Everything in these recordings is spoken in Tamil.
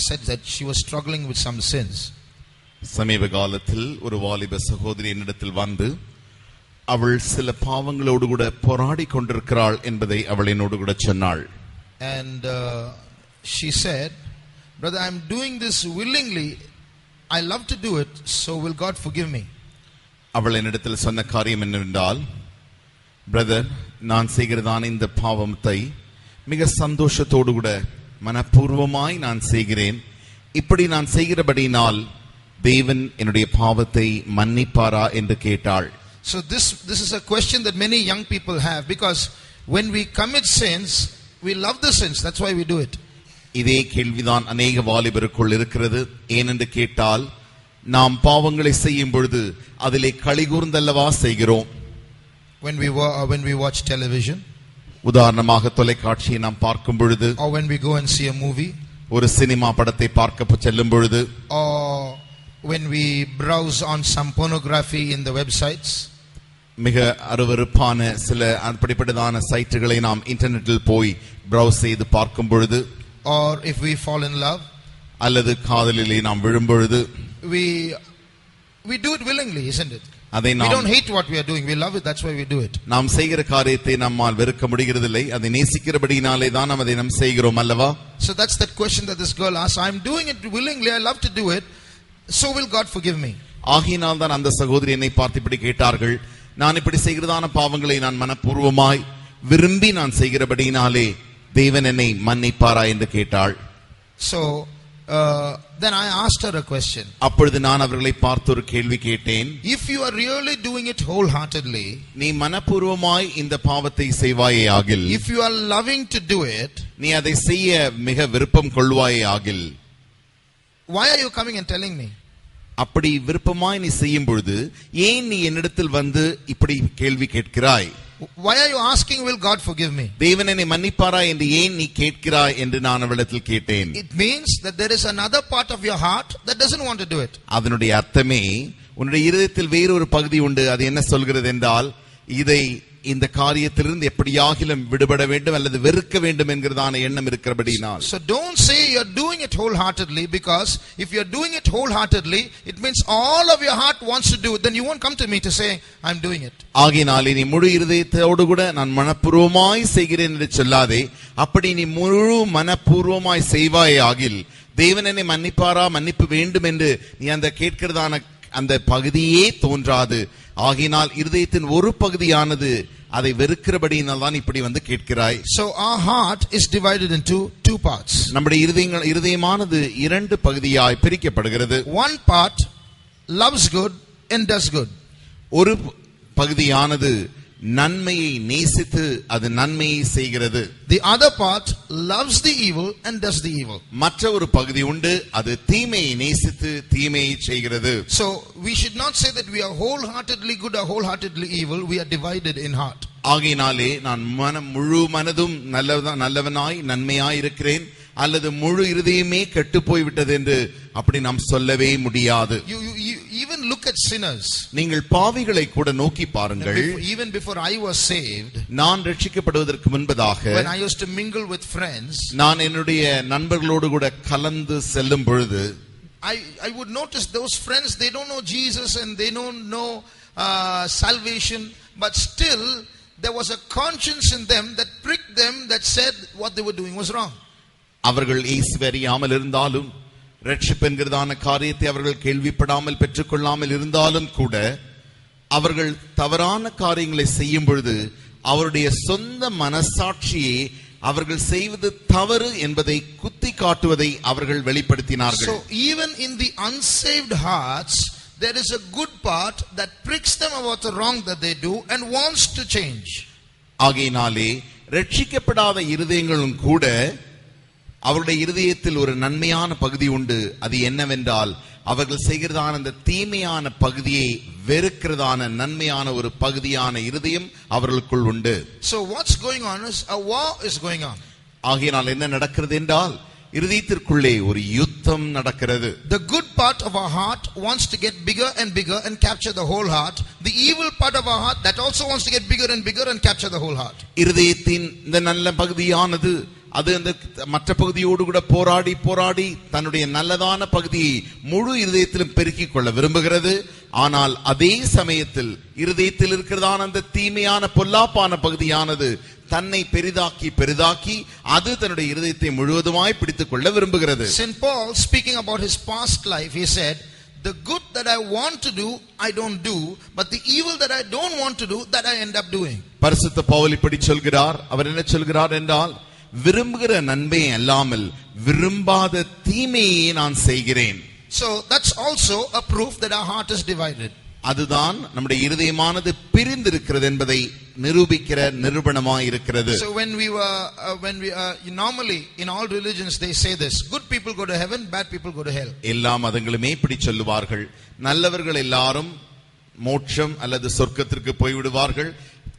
said that she was struggling with some sins. சமீப காலத்தில் ஒரு வாலிப சகோதரி என்னிடத்தில் வந்து அவள் சில பாவங்களோடு கூட போராடி கொண்டிருக்கிறாள் என்பதை அவள் என்னோடு கூட சொன்னாள். And she said, brother, I am doing this willingly. I love to do it, so will God forgive me? அவள் என்னிடத்தில் சொன்ன காரியம் என்னவென்றால், பிரதர், நான் செய்கிறதான இந்த பாவத்தை மிக சந்தோஷத்தோடு கூட மனப்பூர்வமாய் நான் செய்கிறேன். இப்படி நான் செய்கிறபடினால் தேவன் என்னுடைய பாவத்தை மன்னிப்பாரா என்று கேட்டாள். So this is a question that many young people have, because when we commit sins, we love the sins. That's why we do it. இதே கேள்விதான் அநேக வாலிபருக்குள் இருக்கிறது. ஏனென்று கேட்டால், நாம் பாவங்களை செய்யும் பொழுது அதிலே களிகூர்ந்தல்லவா செய்கிறோம். When we watch television, உதாரணமாக தொலைக்காட்சியை நாம் பார்க்கும் பொழுது, or when we go and see a movie, ஒரு சினிமா படத்தை பார்க்க செல்லும் பொழுது, or when we browse on some pornography in the websites, மிக அருவருப்பான சில அப்படிப்பட்டதான சைட்டுகளை நாம் இன்டர்நெட்டில் போய் பிரவுஸ் செய்து பார்க்கும் பொழுது, or if we fall in love, அல்லது காதலிலே நாம் விழும் பொழுது, we do it willingly, isn't it? We don't hate what we are doing, we love it, that's why we do it. நாம் செய்கிற காரியத்தை நம்மால் வெறுக்க முடிகிறதில்லை, அதை நேசிக்கிறபடியினாலே தான் நாம் அதை நாம் செய்கிறோம் அல்லவா? So that's that question that this girl asked. I am doing it willingly, I love to do it, so will God forgive me? ஆகினால் தான் அந்த சகோதரி என்னை பார்த்து இப்படி கேட்டார்கள், நான் இப்படி செய்கிறதான பாவங்களை நான் மனப்பூர்வமாய் விரும்பி நான் செய்கிறபடியினாலே தேவன் என்னை மன்னிப்பாரா என்று கேட்டாள். So then I asked her a question. அப்பொழுது நான் அவர்களை பார்த்து ஒரு கேள்வி கேட்டேன். If you are really doing it wholeheartedly, நீ மனப்பூர்வமாய் இந்த பாவத்தை செய்வாயே ஆகில், if you are loving to do it, நீ அதை செய்ய மிக விருப்பம் கொள்வாயே ஆகில், why are you coming and telling me? அப்படி விருப்பமாய் நீ செய்யும் பொழுது ஏன் நீ என்னிடத்தில் வந்து இப்படி கேள்வி கேட்கிறாய்? Why are you asking, will God forgive me? தேவன் என்னை மன்னிப்பாரா என்று ஏன் நீ கேட்கிறாய் என்று நான் அவளிடத்தில் கேட்டேன். It means that there is another part of your heart that doesn't want to do it. அதனுடைய அர்த்தமே, உன்னுடைய இருதயத்தில் வேறொரு பகுதி உண்டு. அது என்ன சொல்கிறது என்றால், இதை இந்த காரியத்திலிருந்து எப்படியாகிலும் விடுபட வேண்டும் அல்லது வெறுக்க வேண்டும் என்கிறதான எண்ணம் இருக்கிறபடினால். So don't say you're doing it wholeheartedly, because if you're doing it wholeheartedly, it means all of your heart wants to do it. Then you won't come to me to say I'm doing it. ஆகினாலே நீ முழு இருதயத்தோடு கூட நான் மனப்பூர்வமாய் செய்கிறேன் என்று சொல்லாதே. அப்படி நீ முழு மனப்பூர்வமாய் செய்வாயே ஆகில், தேவன் என்னை மன்னிப்பாரா, மன்னிப்பு வேண்டும் என்று நீ அந்த கேட்கிறதான அந்த பகுதியே தோன்றாது. ஆகினால் இருதயத்தின் ஒரு பகுதியானது அதை வெறுக்கிறபடியினால் தான் இப்படி வந்து கேட்கிறாய். So our heart is divided into two parts. நம்முடைய இருதயமானது இரண்டு பகுதியாய் பிரிக்கப்படுகிறது. One part loves good and does good. ஒரு பகுதியானது நன்மையை நேசித்து அது நன்மையை செய்கிறது. The other part loves the evil and does the evil. மற்ற ஒரு பகுதி உண்டு, அது தீமையை நேசித்து தீமையை செய்கிறது. So we should not say that we are wholeheartedly good or wholeheartedly evil. We are divided in heart. ஆகையினாலே நான் முழு மனதும் நல்லவனாய் நன்மையாய் இருக்கிறேன் அல்லது முழு இருதயமே கெட்டு போய் விட்டது என்று அப்படி நாம் சொல்லவே முடியாது. You even look at sinners. நீங்கள் பாவிகளை கூட நோக்கி பாருங்கள். Even before I was saved, நான் ரட்சிக்கப்படுவதற்கு முன்பதாக, when I used to mingle with friends, நான் என்னுடைய நண்பர்களோடு கூட கலந்து செல்லும் பொழுது, I would notice those friends, they don't know Jesus and they don't know salvation, but still there was a conscience in them that pricked them, that said what they were doing was wrong. அவர்கள் இயேசுவை அறியாமல் இருந்தாலும், ரட்சிப்பு என்கிறதான காரியத்தை அவர்கள் கேள்விப்படாமல் பெற்றுக்கொள்ளாமல் இருந்தாலும் கூட, அவர்கள் தவறான காரியங்களை செய்யும் பொழுது அவருடைய சொந்த மனசாட்சியை அவர்கள் செய்வது தவறு என்பதை குத்தி காட்டுவதை அவர்கள் வெளிப்படுத்தினார்கள். So even in the unsaved hearts, there is a good part that pricks them about the wrong that they do and wants to change. ஆகையினாலே ரட்சிக்கப்படாத இருதயங்களும் கூட அவருடைய இருதயத்தில் ஒரு நன்மையான பகுதி உண்டு. அது என்னவென்றால், அவர்கள் செய்கிறதான அந்த தீமையான பகுதியை வெறுக்கிறதான நன்மையான ஒரு பகுதியான இருதயம் அவர்களுக்குள் உண்டு. So what's going on is a war is going on. ஆகையினால் என்ன நடக்கிறது என்றால், இருதயத்திற்குள்ளே ஒரு யுத்தம் நடக்கிறது. The good part of our heart wants to get bigger and bigger and capture the whole heart. The evil part of our heart that also wants to get bigger and bigger and capture the whole heart. இருதயத்தின் இந்த நல்ல பகுதியானது அது அந்த மற்ற பகுதியோடு கூட போராடி போராடி தன்னுடைய நல்லதான பகுதியை முழு இருதயத்திலும் பெருக்கிக் கொள்ள விரும்புகிறது. ஆனால் அதே சமயத்தில் இருதயத்தில் இருக்கிறதான அந்த தீமையான பொல்லாப்பான பகுதியானது தன்னை பெரிதாக்கி பெரிதாக்கி அது தன்னுடைய இருதயத்தை முழுவதுமாய் பிடித்துக் கொள்ள விரும்புகிறது. St. Paul, speaking about his past life, he said, the good that I want to do, I don't do, but the evil that I don't want to do, that I end up doing. பரிசுத்த பவுல் இப்படி சொல்கிறார். அவர் என்ன சொல்கிறார் என்றால், விரும்புகிற நன்மை அல்லாமல் விரும்பாத தீமையை நான் செய்கிறேன். So that's also a proof that our heart is divided. அதுதான் நம்முடைய இருதயமானது பிரிந்திருக்கிறது என்பதை நிரூபிக்கிற நிரூபணமாய் இருக்கிறது. So when we normally in all religions they say this, good people go to heaven, bad people go to hell. எல்லா மதங்களுமே இப்படி சொல்லுவார்கள். நல்லவர்கள் எல்லாரும் மோட்சம் அல்லது சொர்க்கத்திற்கு போய் விடுவார்கள்,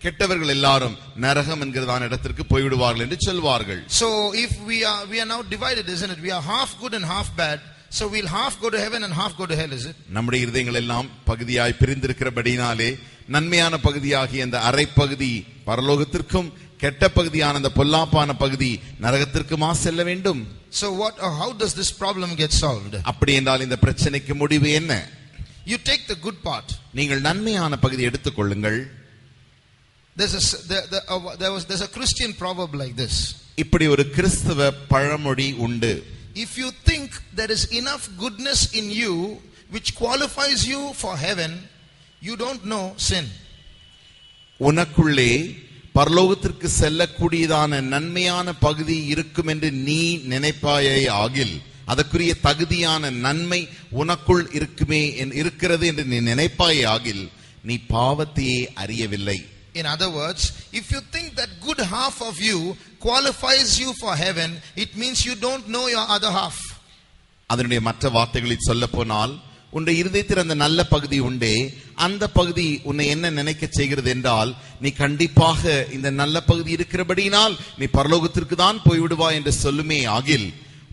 கெட்டவர்கள் எல்லாரும் நரகம் என்கிறதான இடத்திற்கு போய் விடுவார்கள் என்று சொல்வார்கள். So if we are now divided, isn't it? We are half good and half bad. So we'll half go to heaven and half go to hell, is it? நம்முடைய இதயங்கள் எல்லாம் பகுதியாய் பிரிந்திருக்கிறபடினாலே நன்மையான பகுதியாகிய அந்த அரை பகுதி பரலோகத்திற்கும் கெட்ட பகுதியான அந்த பொல்லாப்பான பகுதி நரகத்திற்குமா செல்ல வேண்டும். So how does this problem get solved? அப்படி என்றால் இந்த பிரச்சனைக்கு முடிவு என்ன? You take the good part. நீங்கள் நன்மையான பகுதி எடுத்துக் கொள்ளுங்கள். There's a Christian proverb like this. இப்படி ஒரு கிறிஸ்தவ பழமொழி உண்டு. If you think there is enough goodness in you which qualifies you for heaven, you don't know sin. உனக்குள்ளே பரலோகத்திற்கு செல்லக்கூடியதான நன்மையான பகுதி இருக்கும் என்று நீ நினைப்பாயே ஆகில், அதற்குரிய தகுதியான நன்மை உனக்குள் இருக்கிறது என்று நீ நினைப்பாயே ஆகில், நீ பாவத்தையே அறியவில்லை. In other words, if you think that good half of you qualifies you for heaven, it means you don't know your other half. அதனுடைய மற்ற வார்த்தைகளில் சொல்ல போனால், உன்னுடைய இருதயத்தில் அந்த நல்ல பகுதி உண்டே, அந்த பகுதி உன்னை என்ன நினைக்க செய்கிறது என்றால், நீ கண்டிப்பாக இந்த நல்ல பகுதி இருக்கிறபடியினால் நீ பரலோகத்திற்கு தான் போய்விடுவாய் என்று சொல்லுமே ஆகில்,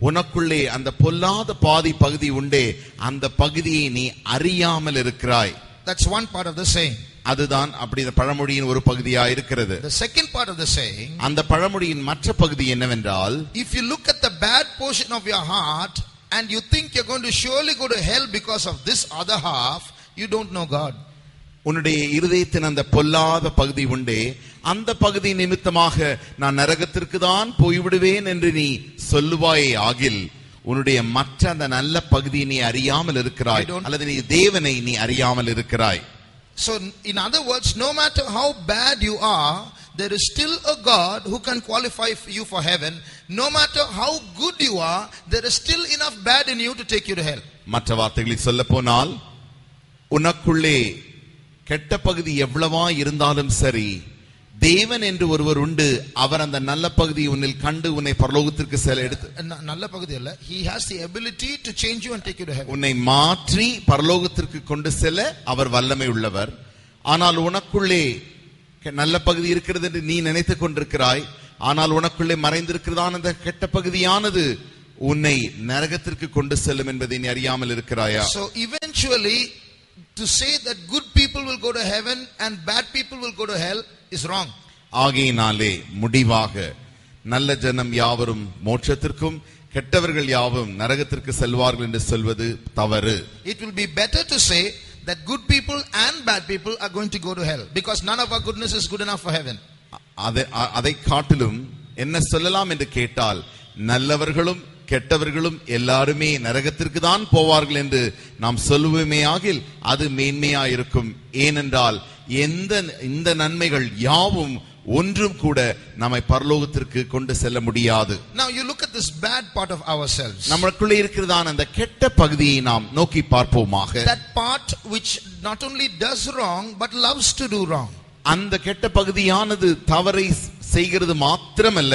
உனக்குள்ளே அந்த பொல்லாத பாதி பகுதி உண்டே, அந்த பகுதியை நீ அறியாமல் இருக்கிறாய். That's one part of the saying. அதுதான் அப்படி இந்த பழமொழியின் ஒரு பகுதியா இருக்கிறது. The second part of the saying, அந்த பழமொழியின் மற்ற பகுதி என்னவென்றால், if you look at the bad portion of your heart and you think you're going to surely go to hell because of this other half, you don't know God. உன்னுடைய இருதயத்தின் அந்த பொல்லாத பகுதி உண்டே, அந்த பகுதி நிமித்தமாக நான் நரகத்திற்கு தான் போய்விடுவேன் என்று நீ சொல்லுவாயே ஆகில், உன்னுடைய மற்ற அந்த நல்ல பகுதியை நீ அறியாமல் இருக்கிறாய், அல்லது நீ தேவனை நீ அறியாமல் இருக்கிறாய். So in other words, no matter how bad you are, there is still a God who can qualify you for heaven. No matter how good you are, there is still enough bad in you to take you to hell. மற்ற வார்த்தைகளில் சொல்ல போனால், உனக்குள்ளே கெட்ட பகுதி எவ்வளவா இருந்தாலும் சரி, தேவன் என்று ஒருவர் உண்டு, அவர் அந்த நல்ல பகுதியை உன்னில் கண்டு உன்னை பரலோகத்திற்கு செல்ல எடுத்து, நல்ல பகுதி அல்ல, he has the ability to change you and take you to heaven. உன்னை மாற்றி பரலோகத்திற்கு கொண்டு செல்ல அவர் வல்லமை உள்ளவர். ஆனால் உனக்குள்ளே நல்ல பகுதி இருக்கிறது என்று நீ நினைத்துக் கொண்டிருக்கிறாய். ஆனால் உனக்குள்ளே மறைந்திருக்கிறதான அந்த கெட்ட பகுதியானது உன்னை நரகத்திற்கு கொண்டு செல்லும் என்பதை நீ அறியாமல் இருக்கிறாயா? So eventually to say that good people will go to heaven and bad people will go to hell is wrong. ஆகையினாலே முடிவாக நல்ல ஜனம் யாவரும் மோட்சத்திற்கும் கெட்டவர்கள் யாவும் நரகத்திற்கு செல்வார்கள் என்று சொல்வது தவறு. It will be better to say that good people and bad people are going to go to hell because none of our goodness is good enough for heaven. அதை காட்டிலும் என்ன சொல்லலாம் என்று கேட்டால், நல்லவர்களும் கெட்டவர்களும் எல்லாருமே நரகத்திற்கு தான் போவார்கள் என்று நாம் சொல்லுவோமே ஆகில் அது மேன்மையா இருக்கும். ஏனென்றால் இந்த நன்மைகள் யாவும் ஒன்றும் கூட நம்மை பரலோகத்திற்கு கொண்டு செல்ல முடியாது. Now you look at this bad part of ourselves. நமக்குள்ளே இருக்கிறதான அந்த கெட்ட பகுதியை நாம் நோக்கி பார்ப்போமாக. That part which not only does wrong but loves to do wrong. அந்த கெட்ட பகுதியானது தவறை செய்கிறது மாத்திரமல்ல,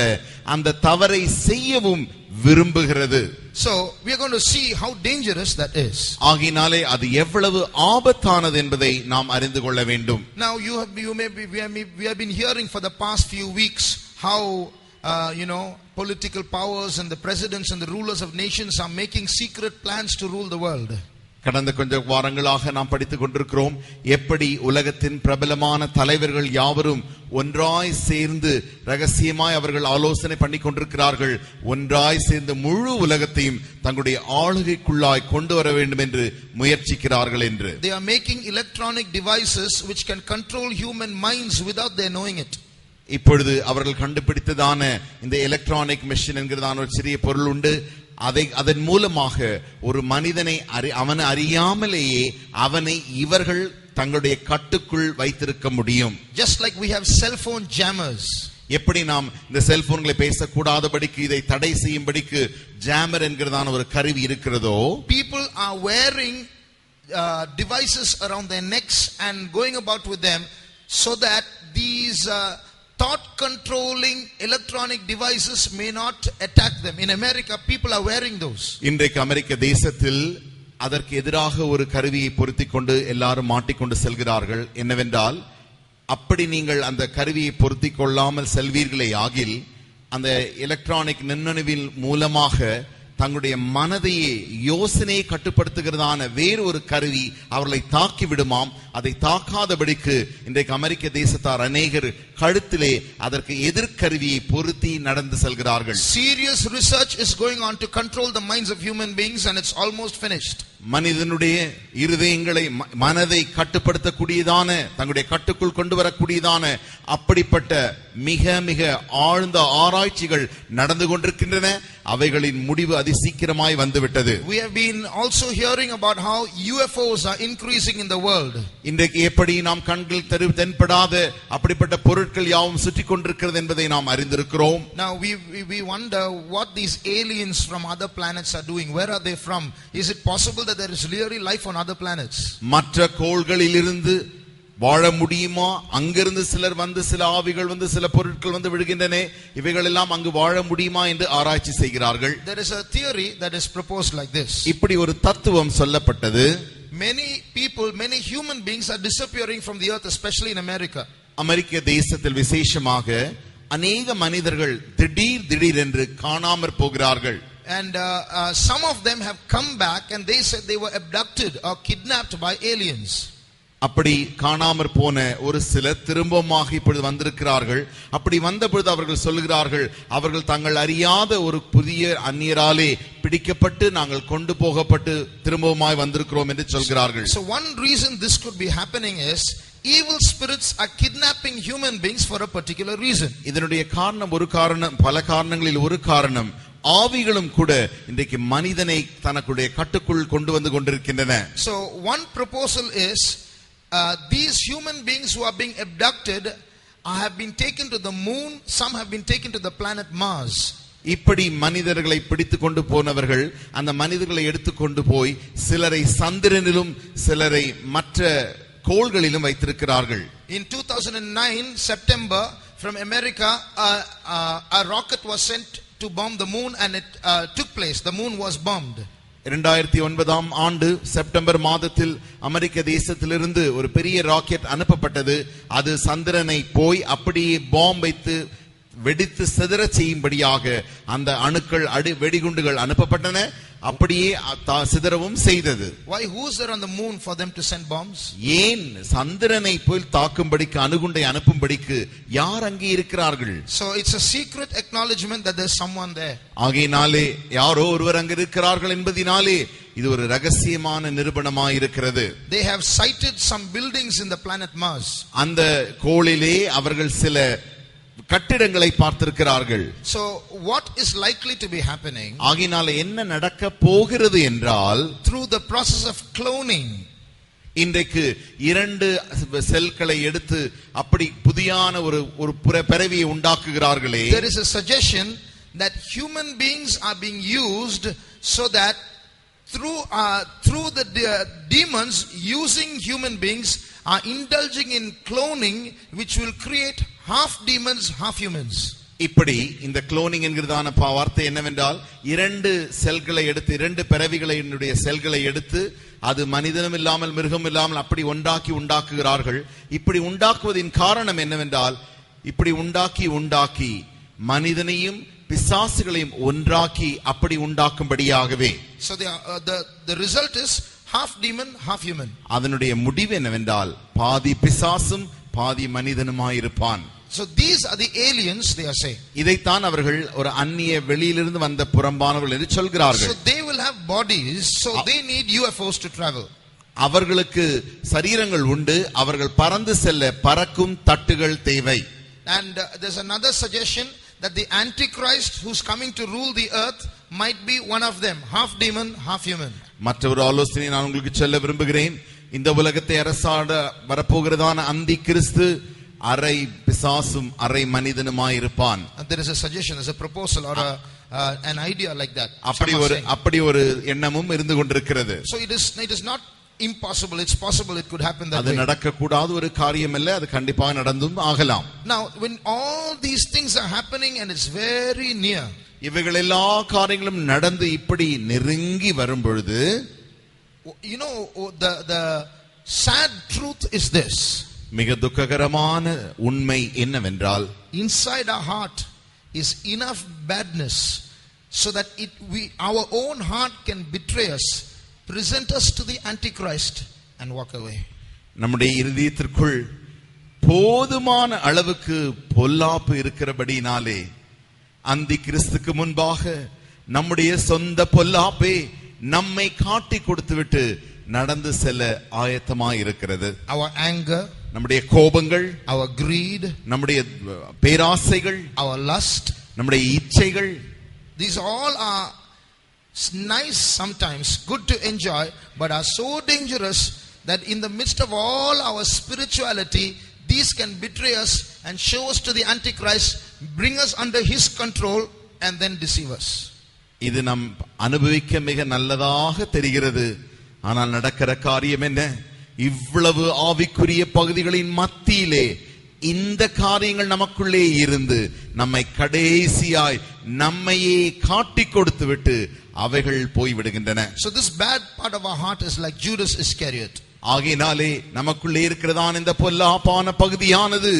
அந்த தவறை செய்யவும் விரும்புகிறது. So we are going to see how dangerous that is. ஆகினாலே அது எவ்வளவு ஆபத்தானது என்பதை நாம் அறிந்து கொள்ள வேண்டும். Now we have been hearing for the past few weeks how political powers and the presidents and the rulers of nations are making secret plans to rule the world. கடந்த கொஞ்ச வாரங்களாக நாம் படித்துக் கொண்டிருக்கிறோம் எப்படி உலகத்தின் பிரபலமான தலைவர்கள் யாவரும் ஒன்றாய் சேர்ந்து ரகசியமாய் அவர்கள் ஆலோசனை பண்ணி கொண்டிருக்கிறார்கள். ஒன்றாய் சேர்ந்து முழு உலகத்தையும் தங்களுடைய ஆளுகைக்குள்ளாய் கொண்டு வர வேண்டும் என்று முயற்சிக்கிறார்கள் என்று. They are making electronic devices which can control human minds without their knowing it. இப்பொழுது அவர்கள் கண்டுபிடித்ததான இந்த எலக்ட்ரானிக் மெஷின் என்கிறதான ஒரு சிறிய பொருள் உண்டு. அதன் மூலமாக ஒரு மனிதனை அவனை அறியாமலேயே அவனை இவர்கள் தங்களுடைய கட்டுக்குள் வைத்திருக்க முடியும். Just like we have cell phone jammers. எப்படி நாம் இந்த செல்போன்களை பேசக்கூடாதபடிக்கு இதை தடை செய்யும்படிக்கு ஜாமர் என்கிறதான ஒரு கருவி இருக்கிறதோ, people are wearing devices around their necks and going about with them so that these thought controlling electronic devices may not attack them. In America people are wearing those. இன்றைக்கு அமெரிக்க தேசத்தில் அதற்கு எதிராக ஒரு கருவியை பொருத்திக் கொண்டு எல்லாரும் மாட்டிக்கொண்டு செல்கிறார்கள். என்னவென்றால், அப்படி நீங்கள் அந்த கருவியை பொருத்திக் கொள்ளாமல் செல்வீர்களே ஆகில் அந்த எலக்ட்ரானிக் நுண்ணணுவின் மூலமாக தங்களுடைய மனதையே யோசனையை கட்டுப்படுத்துகிறதான வேறு ஒரு கருவி அவர்களை தாக்கி விடுமாம். அதை தாக்காதபடிக்கு இன்றைக்கு அமெரிக்க தேசத்தார் அநேகர் கழுத்திலே அதற்கு எதிர்கருவியை பொருத்தி நடந்து செல்கிறார்கள். Serious research is going on to control the minds of human beings and it's almost finished. மனிதனுடைய இருதயங்களை மனதை கட்டுப்படுத்தக்கூடியதான தங்களுடைய கட்டுக்குள் கொண்டு வரக்கூடியதான அப்படிப்பட்ட மிக மிக ஆழ்ந்த ஆராய்ச்சிகள் நடந்து கொண்டிருக்கின்றன. அவைகளின் முடிவு அதிசீக்கிரமாய் வந்துவிட்டது. We have been also hearing about how UFOs are increasing in the world. இன்றைக்கு எப்படி நாம் கண்கள் தென்படாத அப்படிப்பட்ட பொருட்கள் யாவும் சுற்றி கொண்டிருக்கிறது என்பதை நாம் அறிந்திருக்கிறோம். Now we wonder what these aliens from other planets are doing. Where are they from? Is it possible that there is really life on other planets? மற்ற கோள்களிலிருந்து வாழ முடியுமா? அங்கிருந்து சிலர் வந்து சில ஆவிகள் வந்து சில பொருட்கள் வந்து விழுகின்றன, இவைகள் எல்லாம் அங்கு வாழ முடியுமா என்று ஆராய்ச்சி செய்கிறார்கள். There is a theory that is proposed like this. இப்படி ஒரு தத்துவம் சொல்லப்பட்டது. Many people, many human beings are disappearing from the earth, especially in America. அமெரிக்க தேசத்தில் விசேஷமாக அநேக மனிதர்கள் திடீர் என்று காணாமற் போகிறார்கள். And some of them have come back and they said they were abducted or kidnapped by aliens. அப்படி காணாமற் போன ஒரு சிலர் திரும்பமாக இப்பொழுது வந்திருக்கிறார்கள். அப்படி வந்தபொழுது அவர்கள் சொல்கிறார்கள், அவர்கள் தங்கள் அறியாத ஒரு புதிய அந்நியராலே பிடிக்கப்பட்டு நாங்கள் கொண்டு போகப்பட்டு திரும்பவுமாய் வந்திருக்கிறோம் என்று சொல்கிறார்கள். So one reason this could be happening is evil spirits are kidnapping human beings for a particular reason. இதனுடைய காரணம் ஒரு காரணம், பல காரணங்களில் ஒரு காரணம், ஆவிகளும் கூட இன்றைக்கு மனிதனை தனக்குடைய கட்டுக்குள் கொண்டு வந்து கொண்டிருக்கின்றன. So one proposal is these human beings who are being abducted have been taken to the moon, some have been taken to the planet Mars. இப்படி மனிதர்களை பிடித்து கொண்டு போனவர்கள் அந்த மனிதர்களை எடுத்துக்கொண்டு போய் சிலரை சந்திரனிலும் சிலரை மற்ற கோள்களிலும் வைத்திருக்கிறார்கள். In 2009 September from America a rocket was sent to bomb the moon and it took place. The moon was bombed. 2009 ஆண்டு செப்டம்பர் மாதத்தில் அமெரிக்க தேசத்திலிருந்து ஒரு பெரிய ராக்கெட் அனுப்பப்பட்டது. அது சந்திரனை போய் அப்படியே பாம்பு வைத்து வெடித்து சிதற செய்யும்படியாக அந்த அணுக்கள் வெடிகுண்டுகள் அனுப்பப்பட்டன. அப்படியே சிதறவும் செய்தது. Why? Who is there on the moon for them to send bombs? ஏன் சந்திரனை போய் தாக்கும்படிக்கு அணுகுண்டை அனுப்பும்படிக்கு யார் அங்கே இருக்கிறார்கள்? So it's a secret acknowledgement that there's someone there. ஆகையினாலே யாரோ ஒருவர் அங்கே இருக்கிறார்கள் என்பதினாலே இது ஒரு ரகசியமான நிரூபணமாய் இருக்கிறது. They have sighted some buildings in the planet Mars. அந்த கோளிலே அவர்கள் சில கட்டிடங்களை பார்த்திருக்கிறார்கள். So what is likely to be happening? ஆகினால என்ன நடக்க போகிறது என்றால், through the process of cloning, இன்றைக்கு இரண்டு செல்களை எடுத்து அப்படி புதியான ஒரு பிறவியை உண்டாக்குகிறார்களே. There is a suggestion that human beings are being used so that through the demons using human beings are indulging in cloning which will create half demons half humans. இப்படி இந்த குளோனிங் என்கிறதான வார்த்தை என்னவென்றால், இரண்டு செல்களை எடுத்து இரண்டு பிறவிகளினுடைய செல்களை எடுத்து அது மனிதனும் இல்லாமல் மிருகம் இல்லாமல் அப்படி உண்டாக்குகிறார்கள். இப்படி உண்டாக்குவதின் காரணம் என்னவென்றால், இப்படி உண்டாக்கி மனிதனையும் பிசாசுகளையும் ஒன்றாக்கி அப்படி உண்டாக்கும்படியாகவே. So the result is half demon, half human. அதனுடைய முடிவு என்னவென்றால் பாதி பிசாசும் பாதி மனிதனுமாயிருப்பான். So these are the aliens, they are saying. இதைத்தான் அவர்கள் ஒரு அந்நிய வெளியிலிருந்து வந்த புறம்பானவர்கள் என்று சொல்கிறார்கள். So they will have bodies, so they need UFOs to travel. அவர்களுக்கு சரீரங்கள் உண்டு, அவர்கள் பறந்து செல்ல பறக்கும் தட்டுகள் தேவை. And there's another suggestion that the Antichrist who's coming to rule the earth might be one of them, half demon, half human. மற்றொரு ஆலோசனை நான் உங்களுக்கு சொல்ல விரும்புகிறேன். இந்த உலகத்தை அரசாட வரப்போகிறதான அந்தி கிறிஸ்து அரை பிசாசும் அரை மனிதனுமாய் இருப்பான். There is a suggestion, there's a proposal or an idea like that. அப்படி ஒரு எண்ணமும் இருந்து கொண்டிருக்கிறது. So it is not impossible, it's possible it could happen that way. அது நடக்க கூடாத ஒரு காரியம் இல்ல, அது கண்டிப்பாக நடந்தும் ஆகலாம். Now when all these things are happening and it's very near, இவைகள் எல்லா காரியங்களும் நடந்து இப்படி நெருங்கி வரும் பொழுது, you know, the sad truth is this. மிக துக்ககரமான உண்மை என்னவென்றால், inside our heart is enough badness so that our own heart can betray us, present us to the Antichrist and walk away. நம்முடைய இருதயத்திற்குள் போதுமான அளவுக்கு பொல்லாப்பு இருக்கிறபடினாலே அந்தி கிறிஸ்துக்கு முன்பாக நம்முடைய சொந்த பொல்லாப்பே நம்மை காட்டி கொடுத்துவிட்டு நடந்து செல்ல ஆயத்தமாய் இருக்கிறது. Our anger, நம்முடைய கோபங்கள், our greed, நம்முடைய பேராசைகள், our lust, நம்முடைய இச்சைகள், these all are nice sometimes, good to enjoy, but are so dangerous that in the midst of all our spirituality, these can betray us and show us to the Antichrist, bring us under his control and then deceive us. இது நாம் அனுபவிக்க மிக நல்லதாக தெரிகிறது. ஆனால் நடக்கிற காரியம் என்ன? இவ்வளவு ஆவிக்குரிய பகுதிகளின் மத்தியிலே இந்த காரியங்கள் நமக்குள்ளே இருந்து நம்மை கடைசியாய் நம்மையே காட்டி கொடுத்து விட்டு அவைகள் போய் விடுகின்றன. So this bad part of our heart is like Judas Iscariot. ஆகையினாலே நமக்குள்ளே இருக்கிறதான இந்த பொல்லாப்பான பகுதியானது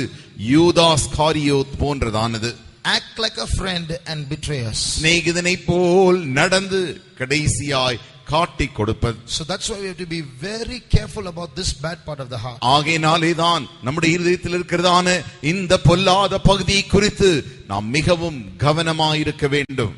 யூதாஸ் காரியோத் போன்றதானது. Act like a friend and betray us. சிநேகிதனை போல் நடந்து கடைசியாய் காட்டி கொடுப்பது. So that's why we have to be very careful about this bad part of the heart. ஆகையினாலே தான் நம்முடைய இதயத்தில் இருக்கிறதான இந்த பொல்லாத பகுதியை குறித்து நாம் மிகவும் கவனமாய் இருக்க வேண்டும்.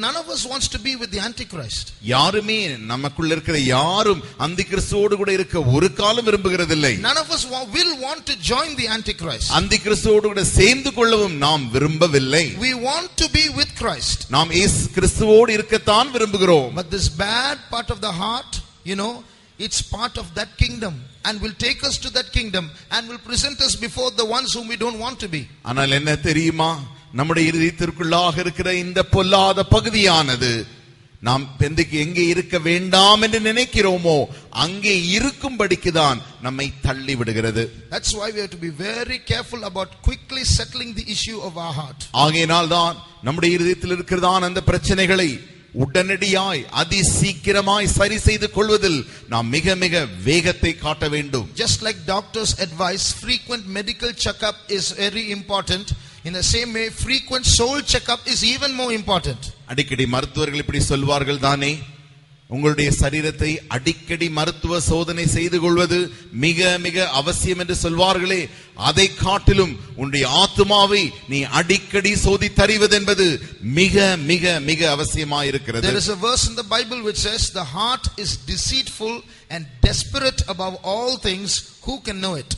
None of us wants to be with the Antichrist. யாருமே நமக்குள்ள இருக்கிற யாரும் அந்தி கிறிஸ்துவோடு கூட இருக்க ஒரு காலம் விரும்புகிறதில்லை. None of us will want to join the Antichrist. அந்தி கிறிஸ்துவோடு கூட சேர்ந்து கொள்ளவும் நாம் விரும்பவில்லை. We want to be with Christ. நாம் இயேசு கிறிஸ்துவோடு இருக்கத்தான் விரும்புகிறோம். But this bad part of the heart, you know, it's part of that kingdom and will take us to that kingdom and will present us before the ones whom we don't want to be. ஆனால் என்ன தெரியுமா, நம்முடைய இதயத்திற்குள்ளாக இருக்கிற இந்த பொல்லாத பகுதியானது நாம் எங்கே இருக்க வேண்டாம் என்று நினைக்கிறோமோ அங்கே இருக்கும்படிக்கு தான் நம்மை தள்ளி விடுகிறது. That's why we have to be very careful about quickly settling the issue of our heart. ஆகையினால் தான் நம்முடைய இதயத்தில் இருக்கிறதான அந்த பிரச்சனைகளை உடனடியாய் அதி சீக்கிரமாய் சரி செய்து கொள்வதில் நாம் மிக மிக வேகத்தை காட்ட வேண்டும். Just like doctors advise, frequent medical checkup is very important. In the same way, frequent soul checkup is even more important. அடிக்கடி மருத்துவர்கள் இப்படி சொல்வார்கள் தானே, உங்களுடைய சரீரத்தை அடிக்கடி மருத்துவ சோதனை செய்து கொள்வது மிக மிக அவசியம் என்று சொல்வார்களே, அதை காட்டிலும் உன்னுடைய ஆத்துமாவை நீ அடிக்கடி சோதித்தறிவது என்பது மிக மிக மிக அவசியமாயிருக்கிறது. There is a verse in the Bible which says the heart is deceitful and desperate above all things, who can know it?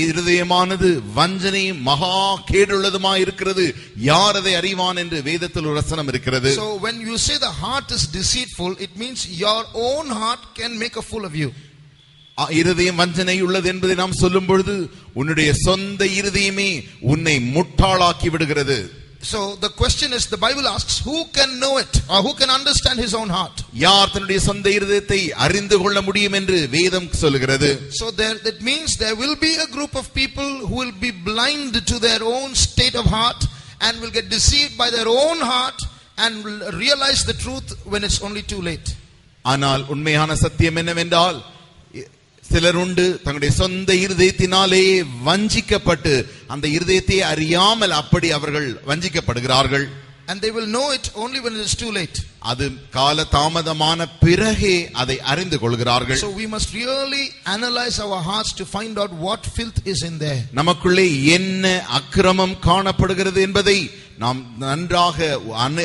இருதயமானது வஞ்சனையும் மகா கேடுள்ளதுமாய் இருக்கிறது, யார் அதை அறிவான் என்று வேதத்தில் ஒரு வசனம் இருக்கிறது. So when you say the heart is deceitful, it means your own heart can make a fool of you. இருதயம் வஞ்சனை உள்ளது என்பதை நாம் சொல்லும் பொழுது உன்னுடைய சொந்த இருதயமே உன்னை முட்டாளாக்கி விடுகிறது. So the question is, the Bible asks, who can know it or who can understand his own heart? யார் தன்னுடைய சொந்த இருதயத்தை அறிந்து கொள்ள முடியும் என்று வேதம் சொல்கிறது. So that means there will be a group of people who will be blind to their own state of heart and will get deceived by their own heart and will realize the truth when it's only too late. ஆனால் உண்மையான சத்தியம் என்னவென்றால் சிலர் உண்டு தங்களுடைய சொந்த இருதயத்தினாலே வஞ்சிக்கப்பட்டு அந்த இருதயத்தை அறியாமல் அப்படி அவர்கள் வஞ்சிக்கப்படுகிறார்கள். And they will know it only when it is too late. அது கால தாமதமான பிறகே அதை அறிந்து கொள்கிறார்கள். So we must really analyze our hearts to find out what filth is in there. நமக்குள்ளே என்ன அக்கிரமம் காணப்படுகிறது என்பதை நாம் நன்றாக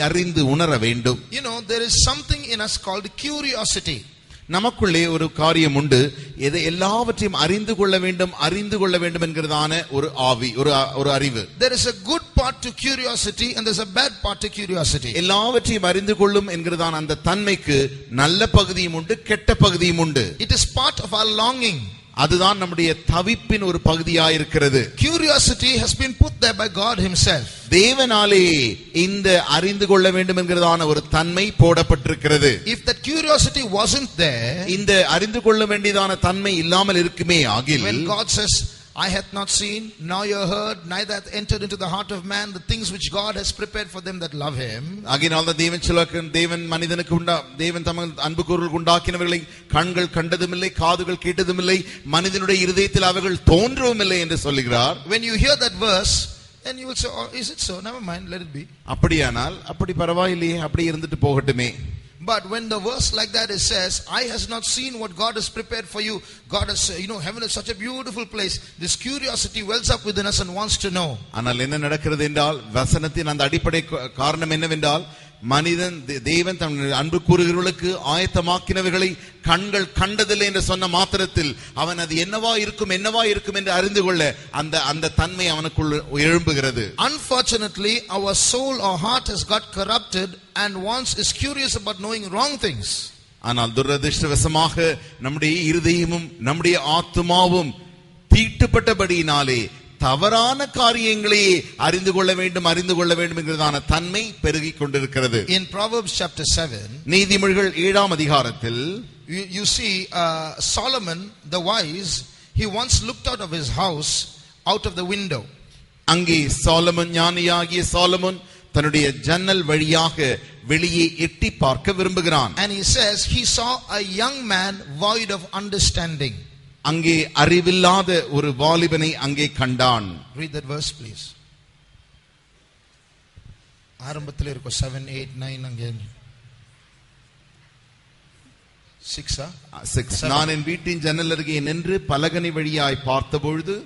அறிந்து உணர வேண்டும். You know, there is something in us called curiosity. நமக்குள்ளே ஒரு காரியம் உண்டு, எதை எல்லாவற்றையும் அறிந்து கொள்ள வேண்டும் என்கிறதான ஒரு ஆவி, ஒரு அறிவு. There is a good part to curiosity and there's a bad part to curiosity. எல்லாவற்றையும் அறிந்து கொள்ளும் என்கிறதான அந்த தன்மைக்கு நல்ல பகுதியும் உண்டு, கெட்ட பகுதியும் உண்டு. It is part of our longing. அதுதான் நம்முடைய தவிப்பின் ஒரு பகுதியாக இருக்கிறது. Curiosity has been put there by God himself. தேவனாலே இந்த அறிந்து கொள்ள வேண்டும் என்கிறதான ஒரு தன்மை போடப்பட்டிருக்கிறது. If that curiosity wasn't there, இந்த அறிந்து கொள்ள வேண்டியதான தன்மை இல்லாமல் இருக்குமே ஆகில், when God says, I hath not seen, nor ear heard, neither hath entered into the heart of man the things which God has prepared for them that love him. ஆகையால் தேவன் சொல்லுகிறார், தேவன் மனிதனுக்கு தேவன் தமது அன்பு கூறுகள் உண்டாக்கினவர்களை கண்கள் கண்டதுமில்லை, காதுகள் கேட்டதுமில்லை, மனிதனுடைய இருதயத்தில் அவைகள் தோன்றவும் இல்லை என்று சொல்லுகிறார். When you hear that verse, then you will say, oh, is it so? Never mind, let it be. அப்படியானால் அப்படி பரவாயில்லையே, அப்படி இருந்துட்டு போகட்டுமே. But when the verse like that it says, eye has not seen what God has prepared for you. God has, heaven is such a beautiful place. This curiosity wells up within us and wants to know. ஆனால் என்ன நடக்கிறது என்றால், வசனத்தின் அந்த அடிப்படை காரணம் என்னவென்றால், மனிதன் தேவன் தன் அன்பு கூறுகிறவர்களுக்கு ஆயத்தமாக்கினவைகளை கண்கள் கண்டதில்லை என்று சொன்ன மாத்திரத்தில் அவன் அது என்னவா இருக்கும் என்று அறிந்து கொள்ள அந்த தன்மை அவனுக்குள் எழும்புகிறது. Unfortunately, our soul or heart has got corrupted and is curious about knowing wrong things. ஆனால் துரதிர்ஷ்டவசமாக நம்முடைய இருதயமும் நம்முடைய ஆத்துமாவும் தீட்டுப்பட்டபடியினாலே தவறான காரியங்களை அறிந்து கொள்ள வேண்டும் என்கிறதான தன்மை பெருகிக் கொண்டிருக்கிறது. In Proverbs chapter 7, நீதிமொழிகள் 7ஆம் அதிகாரத்தில் you see Solomon the wise, he once looked out of his house, out of the window. அங்கே சாலமன், ஞானியாகிய சாலமன் தன்னுடைய ஜன்னல் வழியாக வெளியே எட்டி பார்க்க விரும்புகிறான். And he says he saw a young man void of understanding. அங்கே அறிவில்லாத ஒரு வாலிபனை அங்கே கண்டான். Read that verse please. ஆரம்பத்தில் இருக்கு 7 8 9 அங்கே 6 நான் என் வீட்டின் ஜன்னல் அருகே நின்று பலகனி வழியாய் பார்த்தபொழுது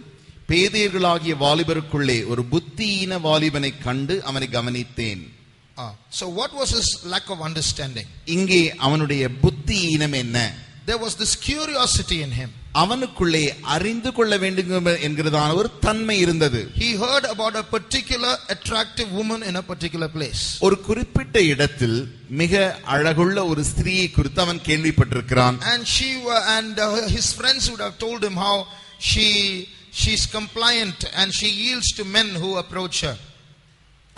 பேதையர்களாகிய வாலிபருக்குள்ளே ஒரு புத்தியீன வாலிபனை கண்டு அவனை கவனித்தேன். So what was his lack of understanding? இங்கே அவனுடைய புத்தியீனம் என்ன? There was this curiosity in him. அவனுக்குள்ளே அறிந்து கொள்ள வேண்டும் என்கிறதான ஒரு தன்மை இருந்தது. He heard about a particular attractive woman in a particular place. ஒரு குறிப்பிட்ட இடத்தில் மிக அழகுள்ள ஒரு ஸ்திரீயை குறித்து அவன் கேள்விப்பட்டிருக்கிறான். And his friends would have told him how she's compliant and she yields to men who approach her.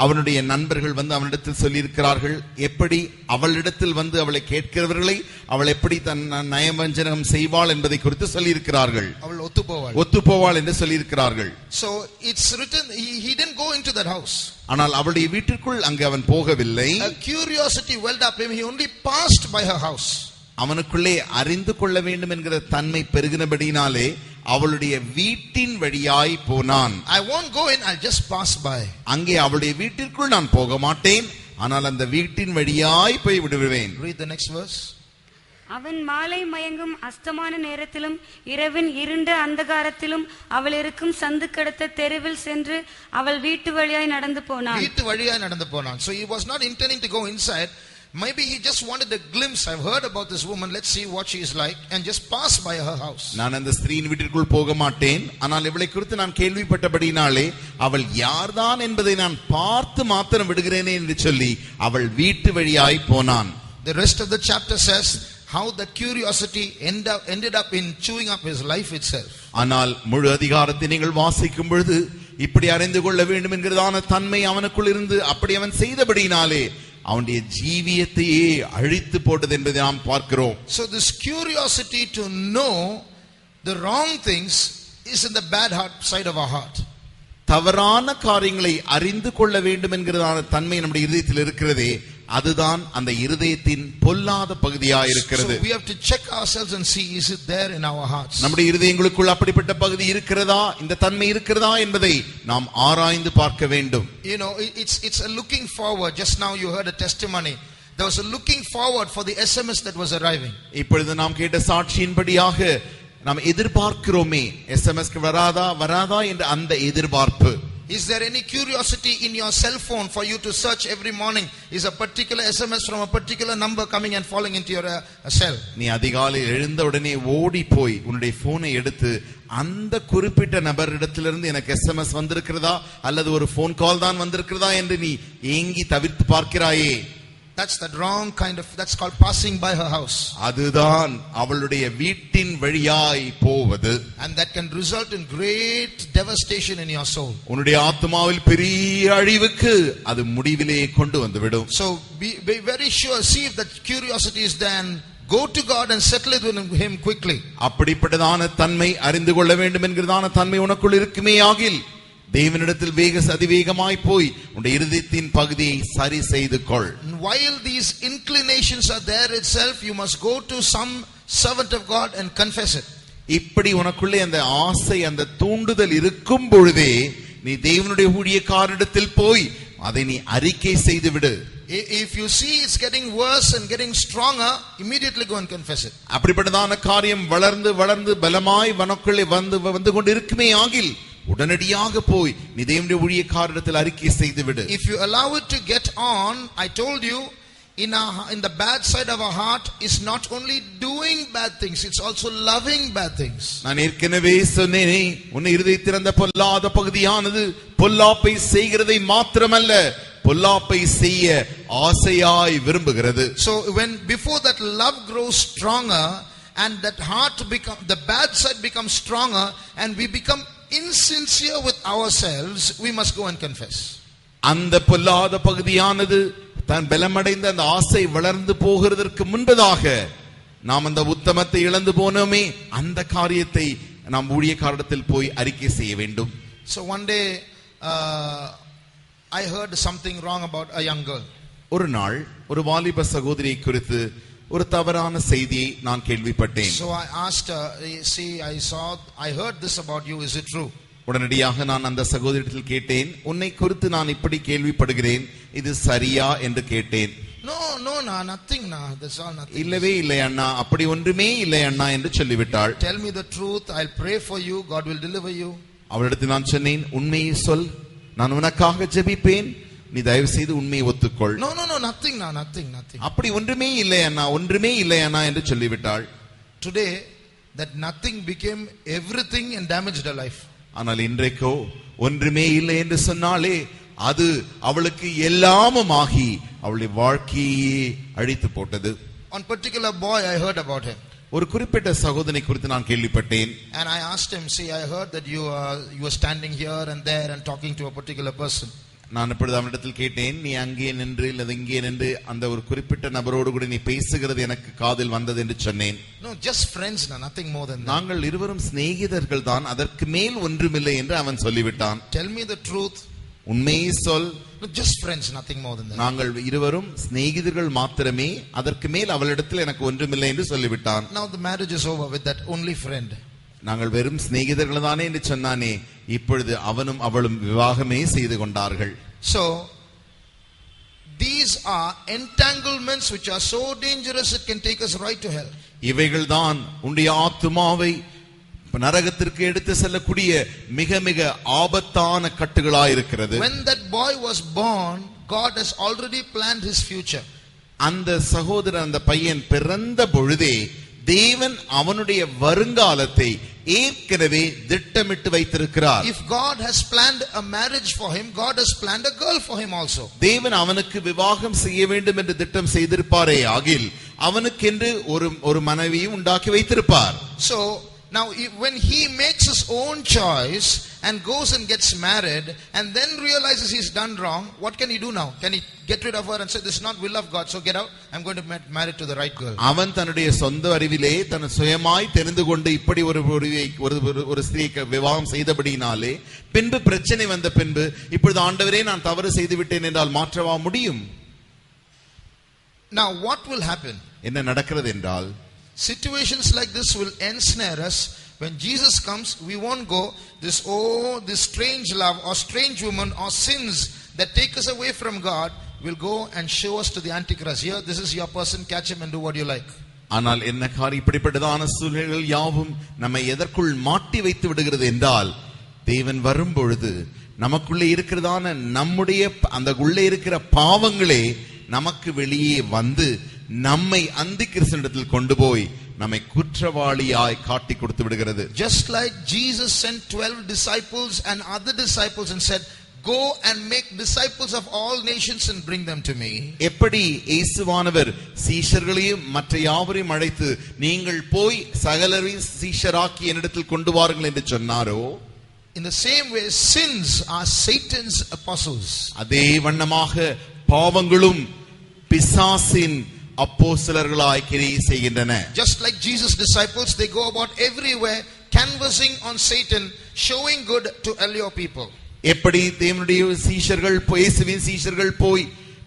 அவனுடைய நண்பர்கள் வந்து அவனிடத்தில் சொல்லி இருக்கிறார்கள், எப்படி அவளிடத்தில் வந்து அவளை கேட்கிறவர்களை அவள் எப்படி தன் நயவஞ்சனம் செய்வாள் என்பதை குறித்து சொல்லி இருக்கிறார்கள். அவள் ஒத்துப்போவாள் என்று சொல்லி இருக்கிறார்கள். So it's written he didn't go into that house. ஆனால் அவளுடைய வீட்டிற்குள் அங்கே அவன் போகவில்லை. A curiosity welled up him. He only passed by her house. அவனுக்குள்ளே அறிந்து கொள்ள வேண்டும் என்கிற தன்மை பெருகினபடினாலே அவளுடைய வீட்டின் வழியாய் போனான். I won't go in, I'll just pass by. அங்கே அவளுடைய வீட்டிற்குள் நான் போக மாட்டேன், ஆனால் அந்த வீட்டின் வழியாய் போய் விடுவேன். Read the next verse. அவன் மாலை மயங்கும் அஸ்தமான நேரத்திலும் இரவின் இருண்ட அந்தகாரத்திலும் அவள் இருக்கும் சந்து கடத்த தெருவில் சென்று அவள் வீட்டு வழியாய் நடந்து போனான். So he was not intending to go inside. Maybe he just wanted a glimpse. I've heard about this woman, let's see what she is like, and just pass by her house. நான் அந்த ஸ்திரீயின் வீட்டிற்குள் போக மாட்டேன், ஆனால் இவளை குறித்து நான் கேள்விப்பட்டபடினாலே அவள் யார்தான் என்பதை நான் பார்த்து மாத்திரம் விடுகிறேனே என்று சொல்லி அவள் வீட்டு வழியாய் போனான். The rest of the chapter says how that curiosity ended up in chewing up his life itself. ஆனால் முழு அதிகாரத்தை நீங்கள் வாசிக்கும் பொழுது இப்படி அறிந்து கொள்ள வேண்டும் என்கிறதான தன்மை அவனுக்குள் இருந்து அப்படி அவன் செய்தபடினாலே அவனுடைய ஜீவியத்தையே அழித்து போட்டது என்பதை நாம் பார்க்கிறோம். So this curiosity to know the wrong things is in the bad heart side of our heart. தவறான காரியங்களை அறிந்து கொள்ள வேண்டும் என்கிறதான தன்மை நம்முடைய இதயத்தில் இருக்கிறதே, அதுதான் அந்த இருதயத்தின் பொல்லாத பகுதியாக இருக்கிறது. So we have to check ourselves and see, is it there in our hearts? நம்முடைய இருதயங்களுக்குள் அப்படிப்பட்ட பகுதி இருக்கிறதா, இந்த தன்மை இருக்கிறதா என்பதை நாம் ஆராய்ந்து பார்க்க வேண்டும். You know, it's a looking forward. Just now you heard a testimony. There was a looking forward for the SMS that was arriving. இப்பொழுது நாம் கேட்ட சாட்சியின்படியாக நாம் எதிர்பார்க்கிறோமே, SMS வராதா என்ற அந்த எதிர்பார்ப்பு. Is there any curiosity in your cell phone for you to search every morning? Is a particular SMS from a particular number coming and falling into your cell? நீ அதிகாலையில் எழுந்த உடனே ஓடி போய் உன்னுடைய போனை எடுத்து அந்த குறிப்பிட்ட நபரிடத்திலிருந்து எனக்கு SMS வந்திருக்கிறதா அல்லது ஒரு போன் கால் தான் வந்திருக்கிறதா என்று நீ ஏங்கி தவிர்த்து பார்க்கிறாயே. That's the wrong kind of, that's called passing by her house. அதுதான் அவளுடைய வீட்டின் வழியாய் போவது. And that can result in great devastation in your soul. உன்னுடைய ஆத்மாவில் பெரிய அழிவுக்கு அது முடிவிலே கொண்டு வந்துவிடும். So be very sure, see if that curiosity is there, and go to God and settle it with him quickly. அப்படிப்பட்டதான தன்மை அறிந்து கொள்ள வேண்டும் என்கிறதான தன்மை உனக்குள் இருக்குமே ஆகில் தேவனிடத்தில் அதிவேகமாய் போய் உன்னுடைய இருதயத்தின் பகுதியை சரி செய்து கொள். While these inclinations are there itself, you must go to some servant of God and confess it. இப்படி உனக்குள்ளே அந்த ஆசை, அந்த தூண்டுதல் இருக்கும் பொழுதே நீ தேவனுடைய ஊழியக்காரரிடத்தில் போய் அதை நீ அறிக்கை செய்து விடு. If you see it's getting worse and getting stronger, immediately go and confess it. அப்படிப்பட்டதான காரியம் வளர்ந்து வளர்ந்து பலமாய் உனக்குள்ளே வந்து கொண்டு இருக்குமே ஆகில் உடனடியாக போய் நீ தேவனுடைய ஊழியக்காரரிடத்தில் அறிக்கை செய்து விடு. If you allow it to get on, I told you, in the bad side of our heart is not only doing bad things, it's also loving bad things. நான் ஏற்கனவே சொன்னேனே, உன் இருதயத்தில் அந்த பொல்லாத பகுதியானது பொல்லாப்பை செய்கிறதை மாத்திரமல்ல, பொல்லாப்பை செய்ய ஆசையாய் விரும்புகிறது. So when before that love grows stronger and that heart the bad side becomes stronger and we become insincere with ourselves, we must go and confess. அந்த பொல்லாத பகுதியானது தான் பலமடைந்த அந்த ஆசை வளர்ந்து போகிறதற்கு முன்பதாக நாம் அந்த உத்தமத்தை இழந்து போனோமே, அந்த காரியத்தை நாம் ஊழியக்காரரிடத்தில் போய் அறிக்கை செய்ய வேண்டும். So one day I heard something wrong about a young girl. ஒரு நாள் ஒரு வாலிப சகோதரியை குறித்து ஒரு தவறான செய்தியை நான் கேள்விப்பட்டேன். So I asked her, see, I heard this about you, is it true? உடனடியாக நான் அந்த சகோதரியிடத்தில் கேட்டேன், உன்னை குறித்து நான் இப்படி கேள்விப்படுகிறேன், இது சரியா என்று கேட்டேன். No, nothing, that's all nothing. இல்லவே இல்லை அண்ணா, அப்படி ஒன்றுமே இல்லை அண்ணா என்று சொல்லிவிட்டாள். Tell me the truth, I'll pray for you, God will deliver you. அவளிடத்தில் நான் சொன்னேன், உண்மையை சொல், நான் உனக்காக ஜெபிப்பேன், நீ தயவு செய்து உண்மையை ஒத்துக்கொள். No, nothing. அப்படி ஒன்றுமே இல்லை அண்ணா என்று சொல்லிவிட்டாள். Today that nothing became everything and damaged her life. ஆனால் இன்றைக்கோ ஒன்றுமே இல்லை என்று சொன்னாலே அது அவளுக்கு எல்லாமுமாகி அவளுடைய வாழ்க்கையை அழித்து போட்டது. On particular boy I heard about him. ஒரு குறிப்பிட்ட சகோதரனை குறித்து நான் கேள்விப்பட்டேன். And I asked him, see, I heard that you were standing here and there and talking to a particular person. நான் இப்பொழுது அவனிடத்தில் கேட்டேன், நீ அங்கே நின்று அல்லது இங்கே நின்று அந்த ஒரு குறிப்பிட்ட நபரோடு கூட நீ பேசுகிறது எனக்கு காதில் வந்தது என்று சொன்னேன். No, just friends, nothing more than that. நாங்கள் இருவரும் சிநேகிதர்கள் தான், அதற்கு மேல் ஒன்றுமில்லை என்று அவன் சொல்லிவிட்டான். Tell me the truth. உண்மையை சொல். No, just friends, nothing more than that. நாங்கள் இருவரும் சிநேகிதர்கள் மாத்திரமே, அதற்கு மேல் அவளிடத்தில் எனக்கு ஒன்றுமில்லை என்று சொல்லிவிட்டான். Now the marriage is over with that only friend. நாங்கள் வெறும் சிநேகிதர்கள் தானே என்று சொன்னானே, இப்பொழுது அவனும் அவளும் விவாகமே செய்து கொண்டார்கள். So these are entanglements which are so dangerous it can take us right to hell. இவைகள் தான் உன்னுடைய ஆத்துமாவை நரகத்திற்கு எடுத்து செல்லக்கூடிய மிக மிக ஆபத்தான கட்டுகளாய் இருக்கிறது. When that boy was born, God has already planned his future. அந்த சகோதரன், அந்த பையன் பிறந்த பொழுதே தேவன் அவனுடைய வருங்காலத்தை ஏற்கனவே திட்டமிட்டு வைத்திருக்கிறார். If God has planned a marriage for him, God has planned a girl for him also. தேவன் அவனுக்கு விவாகம் செய்ய வேண்டும் என்று திட்டம் செய்திருப்பாரே ஆகில் அவனுக்கென்று ஒரு மனைவியை உண்டாக்கி வைத்திருப்பார். So now when he makes his own choice and goes and gets married and then realizes he's done wrong, what can he do now? Can he get rid of her and say, this is not will of God, so get out, I'm going to get married to the right girl? அவன் தன்னுடைய சொந்த அறிவிலே தன் சுயமாய் தெரிந்து கொண்டு இப்படி ஒரு ஸ்திரீக்கு விவாகம் செய்தபடியினாலே பின்பு பிரச்சனை வந்த பின்பு இப்பொழுது ஆண்டவரே நான் தவறு செய்து விட்டேன் என்றால் மாற்றவா முடியும்? Now what will happen? என்ன நடக்கிறது என்றால், Situations like this will ensnare us. When Jesus comes, we won't go this strange love or strange woman or sins that take us away from God will go and show us to the Antichrist. Here, this is your person, catch him and do what you like. ஆனால் என்ன காரியம் இப்படிப்பட்டதான சூழ்நிலைகள் யாவும் நம்மை எதற்குள் மாட்டி வைத்து விடுகிறது என்றால், தேவன் வரும்பொழுது நமக்குள்ளே இருக்கிறதான நம்முடைய அந்த உள்ளே இருக்கிற பாவங்களே நமக்கு வெளியே வந்து நம்மை அந்தி கிறிஸ்துவிடத்தில் கொண்டு போய் நம்மை குற்றவாளியாய் காட்டி கொடுத்து விடுகிறது. Just like Jesus sent 12 disciples and other disciples and said, go and make disciples of all nations and bring them to me. எப்படி இயேசுவானவர் சீஷர்களையும் மற்ற யாவரையும் அழைத்து நீங்கள் போய் சகலரையும் சீஷராக்கி என்னிடத்தில் கொண்டு வாருங்கள் என்று சொன்னாரோ, in the same way sins are Satan's apostles. அதே வண்ணமாக பாவங்களும் பிசாசின் அப்போஸ்தலர்களாய் கிரியை செய்கின்றன. Just like Jesus' disciples, they go about everywhere canvassing on Satan, showing good to allure people. எப்படி தேவனுடைய சீஷர்கள் இயேசுவின் சீஷர்கள் போய்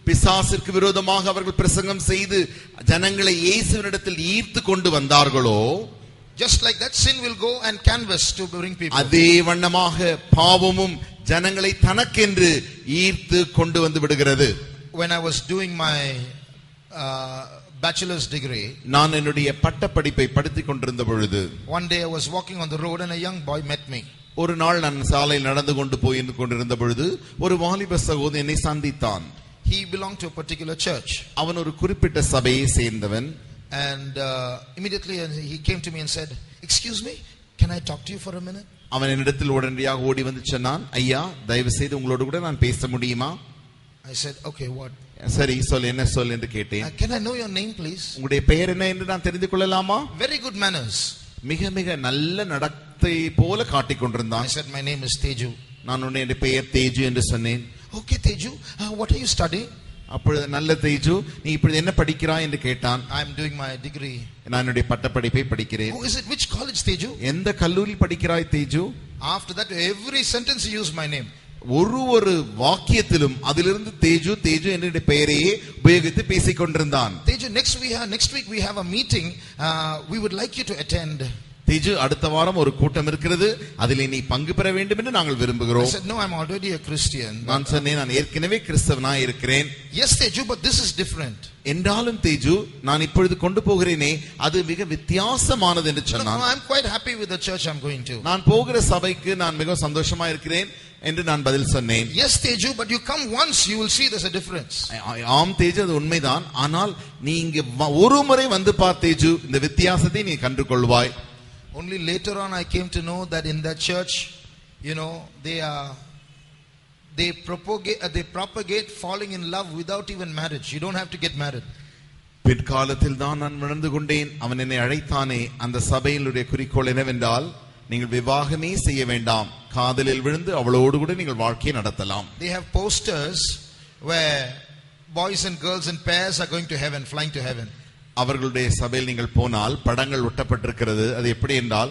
பிசாசிற்கு விரோதமாக அவர்கள் பிரசங்கம் செய்து ஜனங்களை இயேசுவினிடத்தில் ஈர்த்து கொண்டு வந்தார்களோ, just like that sin will go and canvass to bring people. அதே வண்ணமாக பாவமும் ஜனங்களை தனக்கென்று ஈர்த்து கொண்டு வந்து விடுகிறது. When I was doing my bachelor's degree, நான் என்னுடைய பட்டப்படிப்பை படித்துக் கொண்டிருந்த பொழுது, one day I was walking on the road and a young boy met me. ஒரு நாள் நான் சாலையில் நடந்து கொண்டிருந்த பொழுது ஒரு வாலிப சகோதரன் என்னை சந்தித்தான். He belonged to a particular church. அவன் ஒரு குறிப்பிட்ட சபையை சேர்ந்தவன். And immediately he came to me and said, excuse me, can I talk to you for a minute? அவன் என்னிடத்தில் உடனடியாக ஓடி வந்து சொன்னான், ஐயா தயவு செய்து உங்களோடு கூட நான் பேச முடியுமா? I said, okay, what? சரி சொல், என்ன சொல் என்று கேட்டேன். Can I know your name please? உங்களுடைய பெயர் என்ன என்று நான் தெரிந்து கொள்ளலாமா? Very good manners. மிக மிக நல்ல நடத்தை போல காட்டிக் கொண்டிருந்தான். I said, my name is Teju. நான் உன்னுடைய பெயர் தேஜு என்று சொன்னேன். Okay Teju, what are you studying? அப்பொழுது நல்ல தேஜு, நீ இப்படி என்ன படிக்கிறாய் என்று கேட்டான். I am doing my degree. நான் என்னுடைய பட்டப்படிப்பை படிக்கிறேன். Oh, is it which college Teju? எந்த கல்லூரியில் படிக்கிறாய் Teju? After that every sentence he used my name. ஒரு வாக்கியத்திலும் அதிலிருந்து தேஜு தேஜு என்ற பெயரையே உபயோகித்து பேசிக் கொண்டிருந்தான். Teju, next week we have a meeting, we would like you to attend. Teju, அடுத்த வாரம் ஒரு கூட்டம் இருக்கிறது, அதிலே நீ பங்கு பெற வேண்டும் என்று நாங்கள் விரும்புகிறோம். I said, no, I'm already a Christian. நான் சொன்னேன், நான் ஏற்கனவே கிறிஸ்தவனாய் இருக்கிறேன். Yes Teju, but this is different. என்றாலும் தேஜு, நான் இப்பொழுது கொண்டு போகிறேனே அது மிக வித்தியாசமானது என்று சொன்னான். No, I'm quite happy with the church I'm going to. நான் போகிற சபைக்கு நான் மிக சந்தோஷமா இருக்கிறேன் என்று நான் பதில் சொன்னேன். Yes Teju, but you come once, you will see there's a difference. ஆம் தேஜு, அது உண்மைதான். ஆனால் நீ இங்கு ஒரு முறை வந்து பார் தேஜு, இந்த வித்தியாசத்தை நீ கண்டு கொள்வாய். Only later on I came to know that in that church, they propagate falling in love without even marriage. You don't have to get married. பிற்காலத்தில் தான் நான் உணர்ந்து கொண்டேன், அவன் என்னை அழைத்தானே, அந்த சபையினுடைய குறிக்கோள் என்னவென்றால், நீங்கள் விவாகமே செய்ய வேண்டாம், காதலில் விழுந்து அவளோடு கூட நீங்கள் வாழ்க்கையை நடத்தலாம். They have posters where boys and girls in pairs are going to heaven, flying to heaven. அவர்களுடைய சபையில் நீங்கள் போனால் படங்கள் ஒட்டப்பட்டிருக்கிறது. அது எப்படி என்றால்,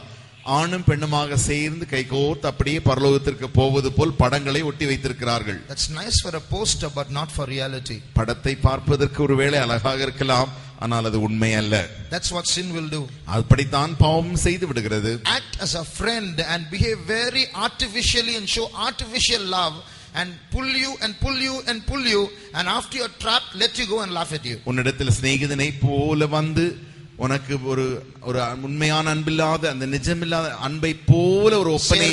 ஆணும் பெண்ணுமாக சேர்ந்து கைகோர்த்து அப்படியே பரலோகத்திற்கு போவது போல் படங்களை ஒட்டி வைத்திருக்கிறார்கள். That's nice for a poster but not for reality. படத்தை பார்ப்பதற்கு ஒருவேளை அழகாக இருக்கலாம், ஆனால் அது உண்மை அல்ல. That's what sin will do. அப்படித்தான் பாவம் செய்து விடுகிறது. Act as a friend and behave very artificially and show artificial love and pull you and pull you and pull you, and after you're trapped let you go and laugh at you. உன்னிடத்தில் சிநேகிதனை போல வந்து உனக்கு ஒரு உண்மையான அன்பில்லாத அந்த நிஜமில்லாத அன்பை போல ஒரு ஒப்பனை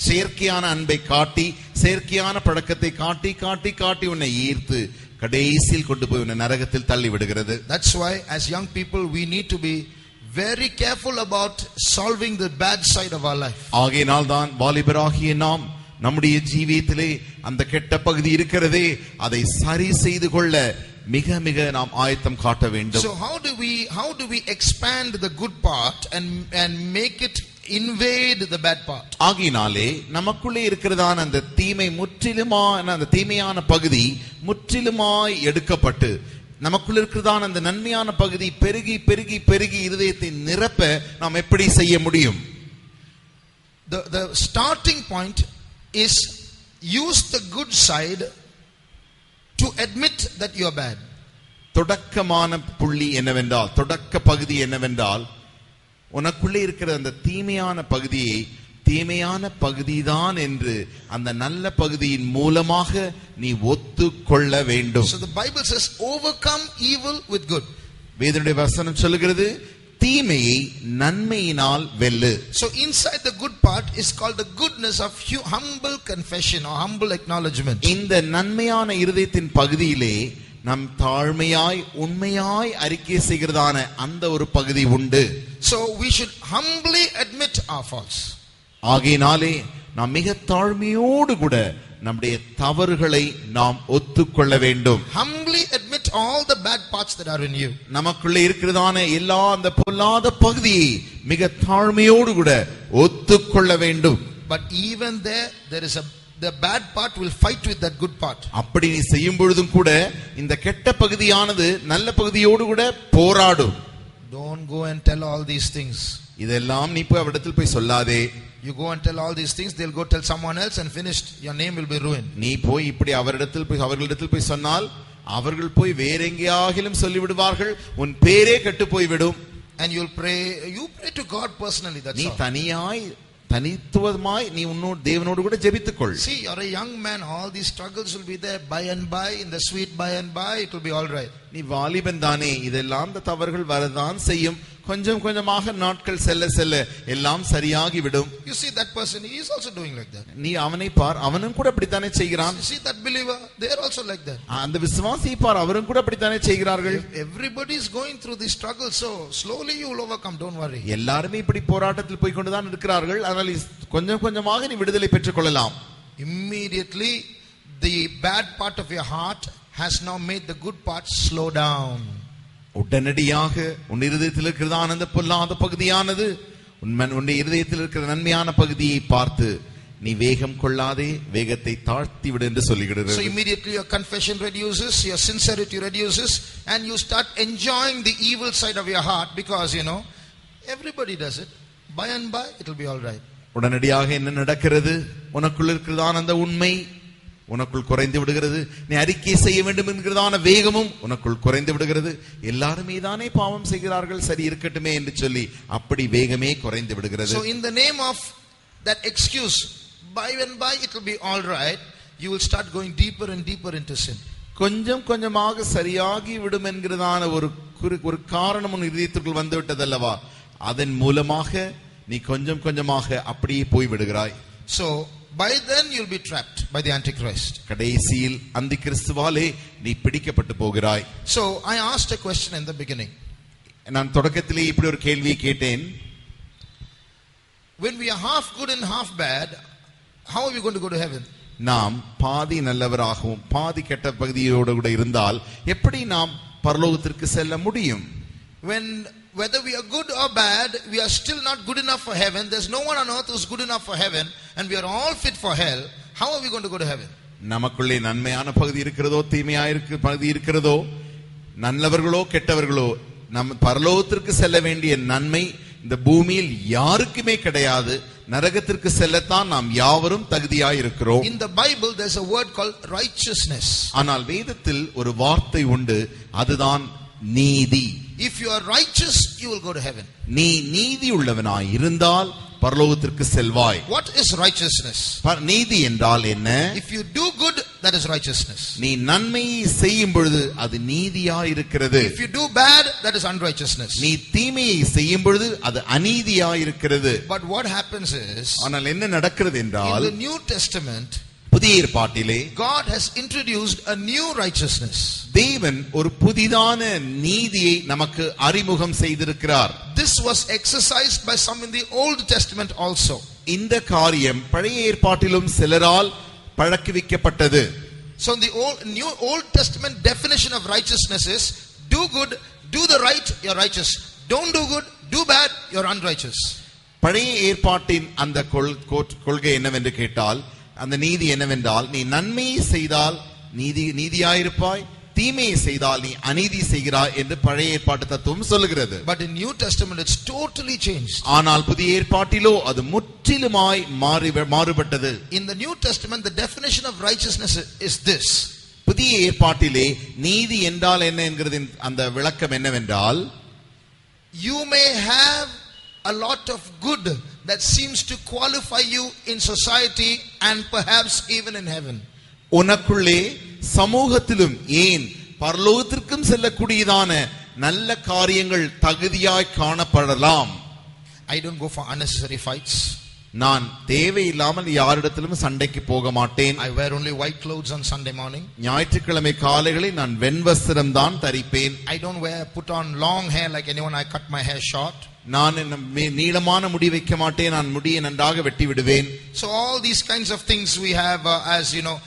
செயற்கையான அன்பை காட்டி செயற்கையான பழக்கத்தை காட்டி காட்டி காட்டி உன்னை ஈர்த்து கடைசியில் கொண்டு போய் உன்னை நரகத்தில் தள்ளி விடுகிறது. That's why as young people we need to be very careful about solving the bad side of our life. ஆகையினால் தான் வாலிபராகிய நாம் நம்முடைய ஜீவியத்திலே அந்த கெட்ட பகுதி இருக்கிறதே, அதை சரி செய்து கொள்ள மிக மிக நாம் ஆயத்தம் காட்ட வேண்டும். So how do we expand the good part and make it invade the bad part? ஆகினாலே நமக்குள்ளே இருக்கிறதான அந்த தீமை முற்றிலுமான அந்த தீமையான பகுதி முற்றிலுமாய் எடுக்கப்பட்டு நமக்குள்ள இருக்கிறதான அந்த நன்மையான பகுதி பெருகி பெருகி பெருகி இதயத்தை நிரப்ப நாம் எப்படி செய்ய முடியும்? The starting point is use the good side to admit that you are bad. தொடக்கமான புள்ளி என்னவென்றால், தொடக்க பகுதி என்னவென்றால், உனக்குள்ளே இருக்கிற அந்த தீமையான பகுதியை தீமையான பகுதிதான் என்று அந்த நல்ல பகுதியின் மூலமாக நீ ஒத்துக்கொள்ள வேண்டும். So the Bible says overcome evil with good. வேதனுடைய வசனம் சொல்லுகிறது தீமையை நன்மையினால் வெல்லு. So inside the good part is called the goodness of humble confession or humble acknowledgement. இந்த நன்மையான இருதயத்தின் பகுதியிலே நம் தாழ்மையாய் உண்மையாய் அறிக்கை செய்கிறதான அந்த ஒரு பகுதி உண்டு. So we should humbly admit our faults. ஆகையினாலே நாம் மிக தாழ்மையோடு கூட நம்முடைய தவறுகளை நாம் ஒத்துக்கொள்ள வேண்டும். Humbly admit all the bad parts that are in you. நமக்குள்ளே இருக்கிறதான எல்லா அந்த பொல்லாத பகுதியை மிக தாழ்மையோடு கூட ஒத்துக்கொள்ள வேண்டும். But even there is the bad part will fight with that good part. அப்படி நீ செய்யும் பொழுதும் கூட இந்த கெட்ட பகுதியானது நல்ல பகுதியோடு கூட போராடும். Don't go and tell all these things. இதெல்லாம் நீ போய் அவரிடத்தில் போய் சொல்லாதே. You go and tell all these things, they'll go tell someone else and finished. Your name will be ruined. நீ போய் இப்படி அவர்களிடத்தில் போய் சொன்னால் அவர்கள் போய் வேற எங்கேயாகிலும் சொல்லிவிடுவார்கள், உன் பேரே கெட்டு போய்விடும். And you pray to God personally. That's நீ all. தனித்துவமாய் நீ உன்னோடு தேவனோடு கூட ஜெபித்துக்கொள். See, you're a young man, all these struggles will be there by and by, in the sweet by and by, it will be all right. நீ வாலிபன் தானே, இதெல்லாம் இந்த தவறுகள் வரதான் செய்யும். கொஞ்சம் கொஞ்சமாக நாட்கள் செல்ல செல்ல எல்லாம் சரியாகி விடும். You see that person, he is also doing like that. நீ அவனை பார், அவனும் கூட அப்படித்தானே செய்கிறான். See that believer, they are also like that. அந்த விசுவாசியை பார், அவரும் கூட அப்படித்தானே செய்கிறார்கள். Everybody is going through these struggles, so slowly you will overcome, don't worry. எல்லாரும் இப்படி போராட்டத்தில் போய் கொண்டுதான் இருக்கிறார்கள். ஆனால் கொஞ்சம் கொஞ்சமாக நீ விடுதலை பெற்றுக் கொள்ளலாம். Immediately the bad part of your heart has now made the good part slow down. உடனடியாக உன் இருதயத்தில் இருக்கிறதான அந்த பொல்லாத பகுதியானது உன்னுடைய இருதயத்தில் இருக்கிற நன்மையான பகுதியை பார்த்து நீ வேகம் கொள்ளாதே, வேகத்தை தாழ்த்தி விடு என்று சொல்லுகிறது. So immediately your confession reduces, your sincerity reduces, and you start enjoying the evil side of your heart, because everybody does it. By and by it will be all right. உடனடியாக என்ன நடக்கிறது? உனக்குள் இருக்கிறதான அந்த உண்மை உனக்குள் குறைந்து விடுகிறது. நீ அறிக்கை செய்ய வேண்டும் என்கிறதான வேகமும் உனக்குள் குறைந்து விடுகிறது. எல்லாருமே தானே பாவம் செய்கிறார்கள், சரி இருக்கட்டுமே என்று சொல்லி அப்படி வேகமே குறைந்து விடுகிறது. So in the name of that excuse, by and by it will be all right, you will start going deeper and deeper into sin. கொஞ்சம் கொஞ்சமாக சரியாகி விடும் என்கிறதான ஒரு காரணம் உன் இதயத்திற்குள் வந்து விட்டதல்லவா, அதன் மூலமாக நீ கொஞ்சம் கொஞ்சமாக அப்படியே போய் விடுகிறாய். So by then you'll be trapped by the Antichrist. கடைசியில் அந்தி கிறிஸ்துவாலே நீ பிடிக்கப்பட்டு போகிறாய். So I asked a question in the beginning. நான் தொடக்கத்திலே இப்படி ஒரு கேள்வியை கேட்டேன். When we are half good and half bad, how are we going to go to heaven? நாம் பாதி நல்லவராகவும் பாதி கெட்ட பகுதியோடு கூட இருந்தால் எப்படி நாம் பரலோகத்திற்கு செல்ல முடியும்? Whether we are good or bad, we are still not good enough for heaven. There's no one on earth who's good enough for heaven, and we are all fit for hell. How are we going to go to heaven? நமக்குள்ளே நன்மையான பகுதி இருக்கிறதோ தீமையான பகுதி இருக்கிறதோ, நல்லவர்களோ கெட்டவர்களோ, நம் பரலோகத்திற்கு செல்ல வேண்டிய நன்மை இந்த பூமியில் யாருக்குமே கிடையாது. நரகத்திற்கு செல்லத்தான் நாம் யாவரும் தகுதியாய் இருக்கிறோம். In the Bible there's a word called righteousness. ஆனால் வேதத்தில் ஒரு வார்த்தை உண்டு, அதுதான் நீதி. If you are righteous, you will go to heaven. நீ நீதி உள்ளவனாய் இருந்தால் பரலோகத்திற்கு செல்வாய். What is righteousness? நீதி என்றால் என்ன? If you do good, that is righteousness. நீ நன்மையை செய்யும் பொழுது அது நீதியாய் இருக்கிறது. If you do bad, that is unrighteousness. நீ தீமையை செய்யும் பொழுது அது அநீதியாய் இருக்கிறது. But what happens is, ஆனால் என்ன நடக்கிறது என்றால், in the New Testament புதிய ஏற்பாட்டிலே God has introduced a new righteousness. தேவன் ஒரு புதிதான நீதியை நமக்கு அறிமுகம் செய்திருக்கிறார். This was exercised by some in the Old Testament also. இந்த காரியம் பழைய ஏற்பாட்டிலும் சிலரால் பழக்குவிக்கப்பட்டது. So the Old Testament definition of righteousness is do good, do the right, you're righteous. Don't do good, do bad, you're unrighteous. பழைய ஏற்பாட்டின் அந்த கொள்கை என்னவென்று கேட்டால், அந்த நீதி என்னவென்றால், நீ நன்மையை செய்தால் நீதியாயிருப்பாய், தீமையை செய்தால் நீ அநீதி செய்கிறாய் என்று பழைய ஏற்பாட்டு தத்துவம் சொல்லுகிறது. But in New Testament it's totally changed. ஆனால் புதிய ஏற்பாட்டிலோ அது முற்றிலுமாய் மாறுபட்டது. In the New Testament the definition of righteousness is this. புதிய ஏற்பாட்டிலே நீதி என்றால் என்ன என்கிறதின் அந்த விளக்கம் என்னவென்றால், you may have a lot of good that seems to qualify you in society and perhaps even in heaven. உனக்குள்ளே சமூகத்திலும் ஏன் பரலோகத்திற்கும் செல்லக்கூடியதான நல்ல காரியங்கள் தகுதியாய் காணப்படலாம். I don't go for unnecessary fights. நான் தேவையில்லாமல் யாரிடத்திலும் சண்டைக்கு போக மாட்டேன். I wear only white clothes on Sunday morning. ஞாயிற்றுக்கிழமை காலைகளில் நான் வெண்வஸ்திரம் தான் தரிப்பேன். I don't put on long hair like anyone. I cut my hair short. நான் நீளமான முடி வைக்க மாட்டேன். நான் முடியை நன்றாக வெட்டி விடுவேன். So all these kinds of things we have as you know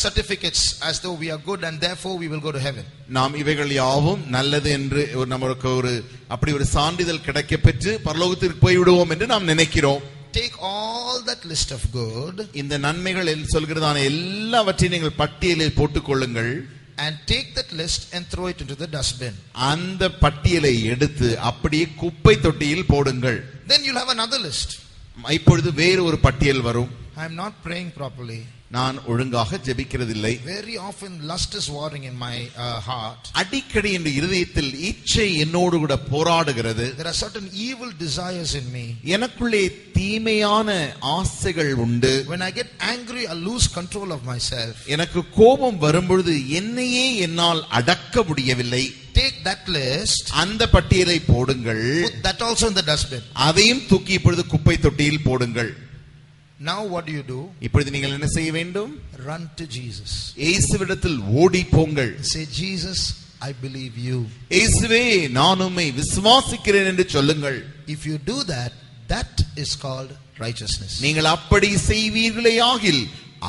certificates as though we are good and therefore we will go to heaven. நாம் இவைகள் யாவும் நல்லது என்று நமக்கு அப்படி ஒரு சான்றிதழ் கிடைக்க பெற்று பரலோகத்திற்கு போய் விடுவோம் என்று நாம் நினைக்கிறோம். Take all that list of good, இந்த நன்மைகள் சொல்கிறதான எல்லாவற்றையும் நீங்கள் பட்டியலில் போட்டுக் கொள்ளுங்கள். and take that list and throw it into the dustbin. அந்த பட்டியலை எடுத்து அப்படியே குப்பை தொட்டியில் போடுங்கள். Then you'll have another list. இப்பொழுது வேறு ஒரு பட்டியல் வரும். I am not praying properly. நான் ஒழுங்காக ஜெபிக்கிறதில்லை. Very often lust is warring in my heart. அடிக்கடி என் இதயத்தில் இச்சை என்னோடு கூட போராடுகிறது. There are certain evil desires in me. எனக்குள்ளே தீமையான ஆசைகள் உண்டு. When I get angry, I lose control of myself. எனக்கு கோபம் வரும்பொழுது என்னையே என்னால் அடக்க முடியவில்லை. Take that list. அந்த பட்டியலை போடுங்கள். Put that also in the dustbin. அதையும் தூக்கி இப்பொழுது குப்பை தொட்டியில் போடுங்கள். Now what do you do? இப்பொழுது நீங்கள் என்ன செய்ய வேண்டும்? Run to Jesus. இயேசுவிடத்தில் ஓடி போங்கள். Say, Jesus, I believe you. இயேசுவே, நான் உம்மை விசுவாசிக்கிறேன் என்று சொல்லுங்கள். If you do that, that is called righteousness. நீங்கள் அப்படி செய்வீர்களேயாகில்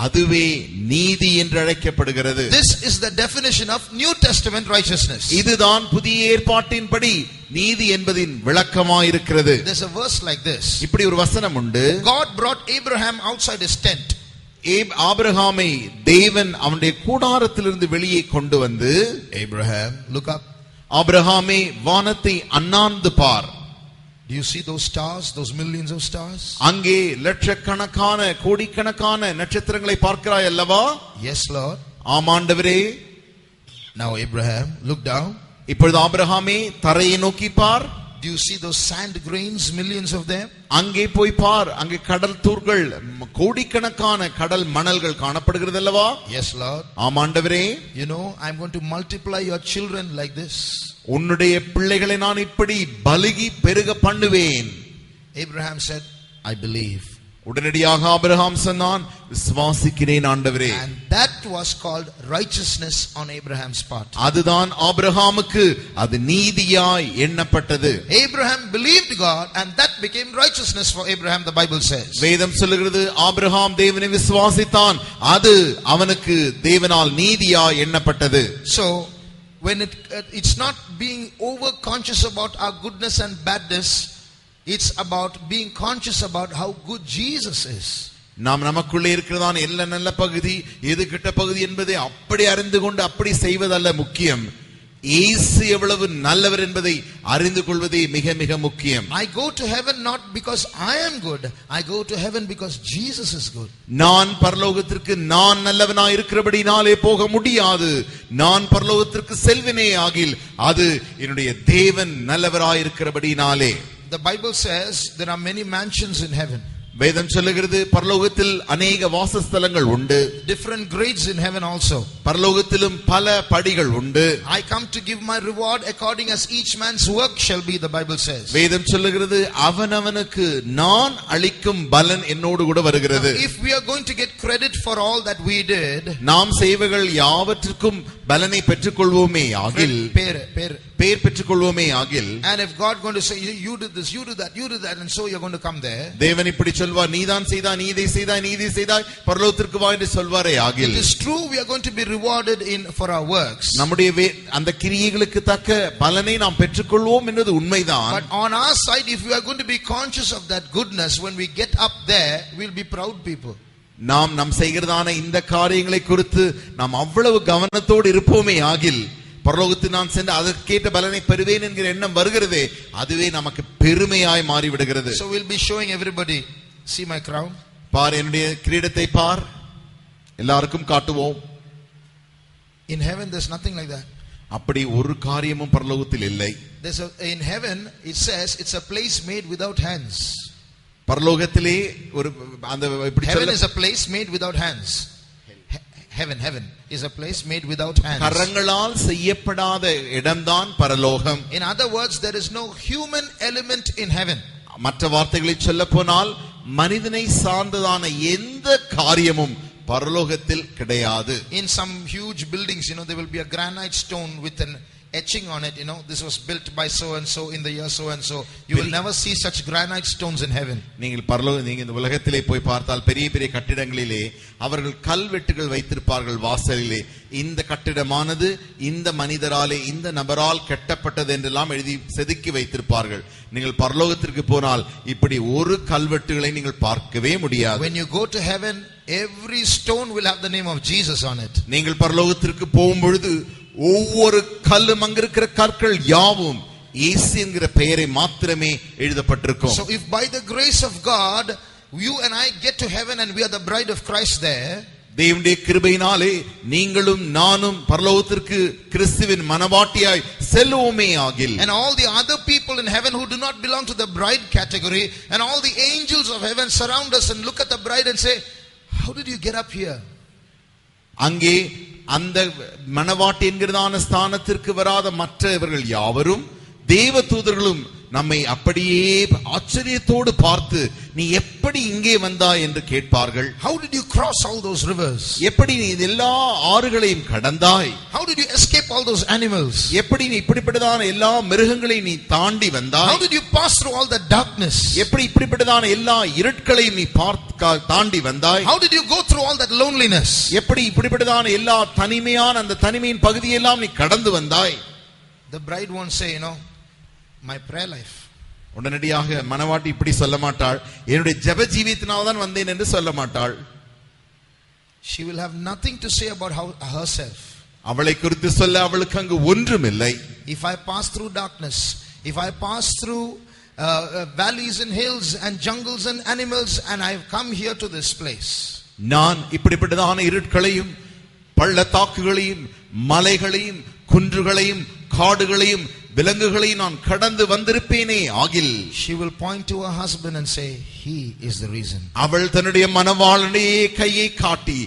அதுவே நீதி என்று அழைக்கப்படுகிறது. This is the definition of New Testament righteousness. இதுதான் புதிய ஏற்பாட்டின்படி நீதி என்பதின் விளக்கமாயிருக்கிறது. There's a verse like this. இப்படி ஒரு வசனம் உண்டு. God brought Abraham outside his tent. ஆபிரகாமை தேவன் அவனுடைய கூடாரத்திலிருந்து வெளியே கொண்டு வந்து, Abraham, look up. ஆபிரகாமே, வானத்தை அண்ணாந்து பார். Do you see those stars, those millions of stars? அங்கே லட்சக்கணக்கான கோடிக்கணக்கான நட்சத்திரங்களை பார்க்கிறாய் அல்லவா? Yes, Lord. ஆமாண்டவரே. Now Abraham, look down. இப்பொழுது ஆபிரகாமே, தரையை நோக்கி பார். Do you see those sand grains, millions of them? அங்கே போய் பார். அங்கே கடல் தூர்கள், கோடிக்கணக்கான கடல் மணல்கள் காணப்படுகிறது அல்லவா? Yes, Lord. ஆமாண்டவரே. You know, I'm going to multiply your children like this. உன்னுடைய பிள்ளைகளை நான் இப்படி பலுகி பெருக பண்ணுவேன். Abraham said, I believe. உடனடியாக ஆபிரகாம் சொன்னான், விசுவாசிக்கிறேன் ஆண்டவரே. And that was called righteousness on Abraham's part. அதுதான் ஆபிரகாமுக்கு அது நீதியாய் எண்ணப்பட்டது. Abraham believed God and that became righteousness for Abraham, the Bible says. வேதம் சொல்லுகிறது, ஆபிரகாம் தேவனை விசுவாசித்தான், அது அவனுக்கு தேவனால் நீதியாய் எண்ணப்பட்டது. So when it's not being over conscious about our goodness and badness, it's about being conscious about how good Jesus is. நாம் நமக்குள்ளே இருக்கிறதான எல்லா நல்ல பகுதி எது கெட்ட பகுதி என்பதை அப்படி அறிந்து கொண்டு அப்படி செய்வதல்ல முக்கியம். இயேசு எவ்வளவு நல்லவர் என்பதை அறிந்து கொள்வதே மிக மிக முக்கியம். I go to heaven not because I am good. I go to heaven because Jesus is good. நான் பரலோகத்திற்கு நான் நல்லவனாய் இருக்கிறபடினாலே போக முடியாது. நான் பரலோகத்திற்கு செல்வனே ஆகில் அது என்னுடைய தேவன் நல்லவராய் இருக்கிறபடினாலே. The Bible says there are many mansions in heaven. வேதம் சொல்லுகிறது, பரலோகத்தில் அநேக வாசஸ்தலங்கள் உண்டு. Different grades in heaven also. பரலோகத்திலும் பல படிகள் உண்டு. I come to give my reward according as each man's work shall be, the Bible says. வேதம் சொல்லுகிறது, அவனவனுக்கு நான் அளிக்கும் பலன் என்னோடு கூட வருகிறது. If we are going to get credit for all that we did, நாம் செய்வர்கள் யாவற்றுக்கும் பலனை பெற்றுக்கொள்வோமே ஆகில், பேர் பெற்றுக்கொள்வோமே ஆகில், and if God going to say you did this, you did that, you did that, and so you're going to come there, தேவன் இப்படி சொல்வார், நீதான் செய்தாய், நீ இதை செய்தாய், நீ இதை செய்தாய், பரலோகத்திற்கு வா என்று சொல்வாரே ஆகில், it is true we are going to be rewarded for our works. நம்முடைய அந்த கிரியைகளுக்கு தக்க பலனை நாம் பெற்றுக்கொள்வோம் என்பது உண்மைதான். But on our side, if we are going to be conscious of that goodness, when we get up there, we'll be proud people. நாம் செய்கிறதான இந்த காரியங்களை குறித்து நாம் அவ்வளவு கவனத்தோடு இருப்போமே ஆகில், பரலோகத்தில் நான் சென்று அதற்கேற்ற பலனை பெறுவேன் என்கிற எண்ணம் வருகிறதே, அதுவே நமக்கு பெருமையாய் மாறிவிடுகிறது. So we'll be showing everybody, see my crown. பார், என்னுடைய கிரீடத்தை பார், எல்லாருக்கும் காட்டுவோம். In heaven there's nothing like that. அப்படி ஒரு காரியமும் பரலோகத்தில் இல்லை. In heaven it says it's a place made without hands. பரலோகத்திலே ஒரு அந்த இப்படி heaven is a place made without hands. Heaven is a place made without hands. கரங்களால் செய்யப்படாத இடம்தான் பரலோகம். In other words, there is no human element in heaven. மற்ற வார்த்தைகளில் சொல்லப்போனால் மனிதனை சார்ந்ததான எந்த காரியமும் பரலோகத்தில் கிடையாது. In some huge buildings, there will be a granite stone with an etching on it, this was built by so and so in the year so and so. You will never see such granite stones in heaven. நீங்க இந்த உலகத்திலே போய் பார்த்தால் பெரிய பெரிய கட்டிடங்களிலே அவர்கள் கல்வெட்டுகள் வைத்திருப்பார்கள் வாசலிலே. இந்த கட்டிடமானது இந்த மனிதராலே இந்த நபரால் கட்டப்பட்டது என்றெல்லாம் எழுதி செதுக்கி வைத்திருப்பார்கள். நீங்கள் பரலோகத்திற்கு போனால் இப்படி ஒரு கல்வெட்டுகளை நீங்கள் பார்க்கவே முடியாது. When you go to heaven, every stone will have the name of Jesus on it. நீங்கள் பரலோகத்திற்கு போகும்பொழுது ஒவ்வொரு கல்லும் அங்கிருக்கிற கற்கள் யாவும் இயேசு என்கிற பெயரை மாத்திரமே எழுதப்பட்டிருக்கும். So if by the grace of God you and I get to heaven and we are the bride of Christ there, தேவனுடைய கிருபையினாலே நீங்களும் நானும் பரலோகத்திற்கு கிறிஸ்துவின் மனவாட்டியாய் செல்லுவோமே ஆகில், and all the other people in heaven who do not belong to the bride category, and all the angels of heaven surround us and look at the bride and say, how did you get up here? அங்கே அந்த மனவாட்டி என்கிறதான ஸ்தானத்திற்கு வராத மற்றவர்கள் யாவரும் தேவ தூதர்களும் நம்மை அப்படியே ஆச்சரியத்தோடு பார்த்து நீ எப்படி இங்கே வந்தாய் என்று கேட்பார்கள். How did you cross all those rivers? எப்படி நீ எல்லா ஆறுகளையும் கடந்தாய்? How did you escape all those animals? எப்படி நீ இப்படிப்பட்டதான எல்லா மிருகங்களையும் நீ தாண்டி வந்தாய்? How did you pass through all the darkness? எப்படி இப்படிப்பட்டதான எல்லா இருட்களையும் நீ தாண்டி வந்தாய்? How did you go through all that loneliness? எப்படி இப்படிப்பட்டதான எல்லா தனிமையான அந்த தனிமையின் பகுதியெல்லாம் நீ கடந்து வந்தாய்? The bride won't say, my prayer life. உடனடியாக மனவாட்டி இப்படி சொல்ல மாட்டாள், என்னுடைய ஜெப ஜீவியத்தினால் தான் வந்தேன் என்று சொல்ல மாட்டாள். She will have nothing to say about herself. அவளை குறித்து சொல்ல அவளுக்கு அங்கு ஒன்றும் இல்லை. If I pass through darkness, if I pass through valleys and hills and jungles and animals, and I have come here to this place. நான் இப்படிப்பட்டதான இருட்களையும் பள்ளத்தாக்குகளையும் மலைகளையும் குன்றுகளையும் காடுகளையும் விலங்குகளையும் நான் கடந்து வந்திருப்பேனே ஆகில், she will point to her husband and say, he is the reason. அவள் தன்னுடைய மணவாளனையே கையை காட்டி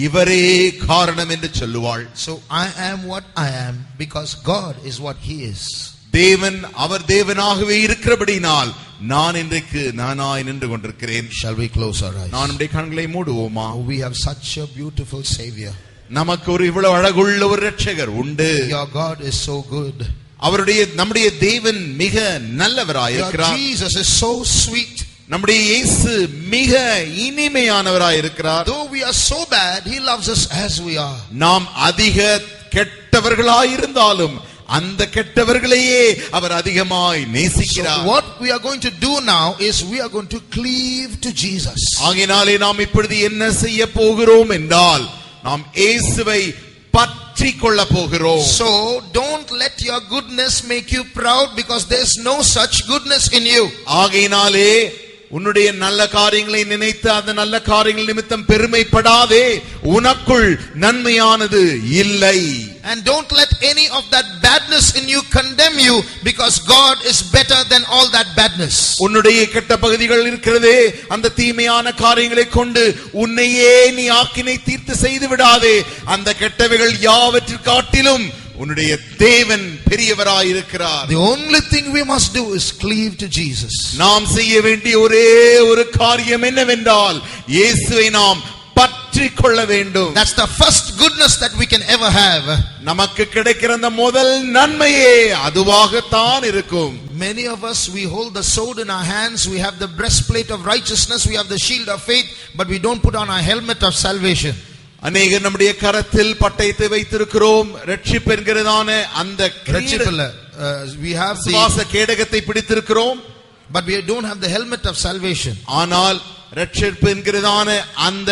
இவரே காரணம் என்று சொல்லுவாள். So I am what I am because God is what he is. தேவன் அவர் தேவனாகவே இருக்கிறபடினால் நான் இன்றைக்கு நானாய் நின்று கொண்டிருக்கிறேன். Shall we close our eyes? நான் நம்முடைய கண்களை மூடுவோமா? We have such a beautiful savior. நமக்கு ஒரு இவ்வளவு அழகுள்ள ஒரு இரட்சகர் உண்டு. Your God is so good. நம்முடைய தேவன் மிக நல்லவராய் இருக்கிறார். Jesus is so sweet. நம்முடைய இயேசு மிக இனிமையானவராய் இருக்கிறார். Though we are so bad, he loves us as we are. நாம் அதிக கெட்டவர்களாய் இருந்தாலும் அந்த கெட்டவர்களையே அவர் அதிகமாய் நேசிக்கிறார். So what we are going to do now is we are going to cleave to Jesus. ஆகையாலே நாம் இப்பொழுது என்ன செய்ய போகிறோம் என்றால் நாம் இயேசுவை பற்றி கொள்ள போகிறோம். So don't let your goodness make you proud because there's no such goodness in you. ஆகையினாலே உன்னுடைய நல்ல காரியங்களை நினைத்து அந்த நல்ல காரியங்கள் நிமித்தம் பெருமைப்படாதே, உனக்குள் நன்மையானது இல்லை. And don't let any of that badness in you condemn you because God is better than all that badness. உன்னுடைய கெட்ட பகுதிகள் இருக்கிறதே, அந்த தீமையான காரியங்களை கொண்டு உன்னையே நீ ஆக்கினை தீர்த்து செய்து விடாதே. அந்த கெட்டவைகள் யாவற்றிற்காட்டிலும் உன்னுடைய தேவன் பெரியவராய் இருக்கிறார். The only thing we must do is cleave to Jesus. நாம் செய்ய வேண்டிய ஒரே ஒரு காரியம் என்னவென்றால் இயேசுவை நாம் பற்றி கொள்ள வேண்டும். That's the first goodness that we can ever have. நமக்கு கிடைக்கிற அந்த முதல் நன்மையே அதுவாகத்தான் இருக்கும். Many of us, we hold the sword in our hands, we have the breastplate of righteousness, we have the shield of faith, but we don't put on our helmet of salvation. அநேகர் நம்முடைய கரத்தில் பட்டயத்தை வைத்திருக்கிறோம், ரட்சிப்பு என்கிறதான அந்த we have சுவாச கேடகத்தை பிடித்திருக்கிறோம், but we don't have the helmet of salvation. ஆனால் ரட்சிப்பு என்கிறதான அந்த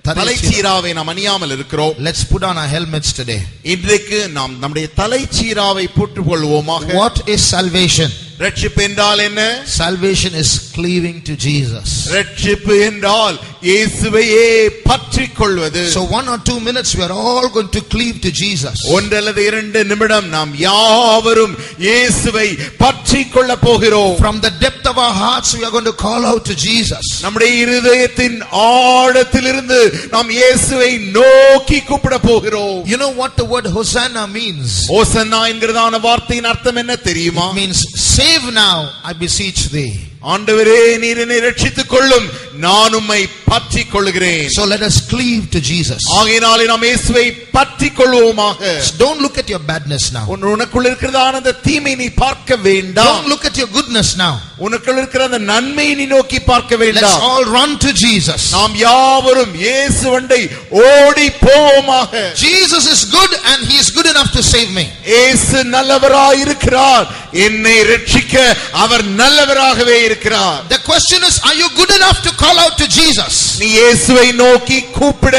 தலைச்சீராவை நாம் அணியாமல் இருக்கிறோம். Let's put on our helmets today. இன்றைக்கு நாம் நம்முடைய தலைச்சீராவை போட்டுக் கொள்வோமாக. What is salvation? ரட்சிப்பு என்றால் என்ன? Salvation is cleaving to Jesus. ரட்சிப்பு என்றால் இயேசுவையே பற்றிக் கொள்வது. So 1 or 2 minutes we are all going to cleave to Jesus. ஒன்றல்லது 2 நிமிடம் நாம் யாவரும் இயேசுவை பற்றிக் கொள்ள போகிறோம். From the depth of our hearts we are going to call out to Jesus. நம்முடைய இருதயத்தின் ஆழத்திலிருந்து நாம் இயேசுவை நோக்கி கூப்பிட போகிறோம். You know what the word Hosanna means? ஹோசன்னா என்கிறதான வார்த்தையின் அர்த்தம் என்ன தெரியுமா? It means save now, I beseech thee. ஆண்டவரே நீர் என்னை ரட்சித்துக் கொள்ளும், நான் உம்மை பற்றிக் கொள்கிறேன். So let us cleave to Jesus. ஆகையினாலே நாம் இயேசுவை பற்றிக் கொள்வோமாக. Don't look at your badness now. உனக்குள்ள இருக்கிறதான அந்த தீமை நீ பார்க்க வேண்டாம். Don't look at your goodness now. உனக்குள்ள இருக்கிற அந்த நன்மையை நீ நோக்கி பார்க்க வேண்டாம். Let's all run to Jesus. நாம் யாவரும் இயேசுவண்டை ஓடி போவோமாக. Jesus is good and he is good enough to save me. இயேசு நல்லவராய் இருக்கிறார், என்னை ரட்சிக்க அவர் நல்லவராகவே இருக்கிறார். The question is, are you good enough to call out to Jesus? நீ இயேசுவை நோக்கி கூப்பிட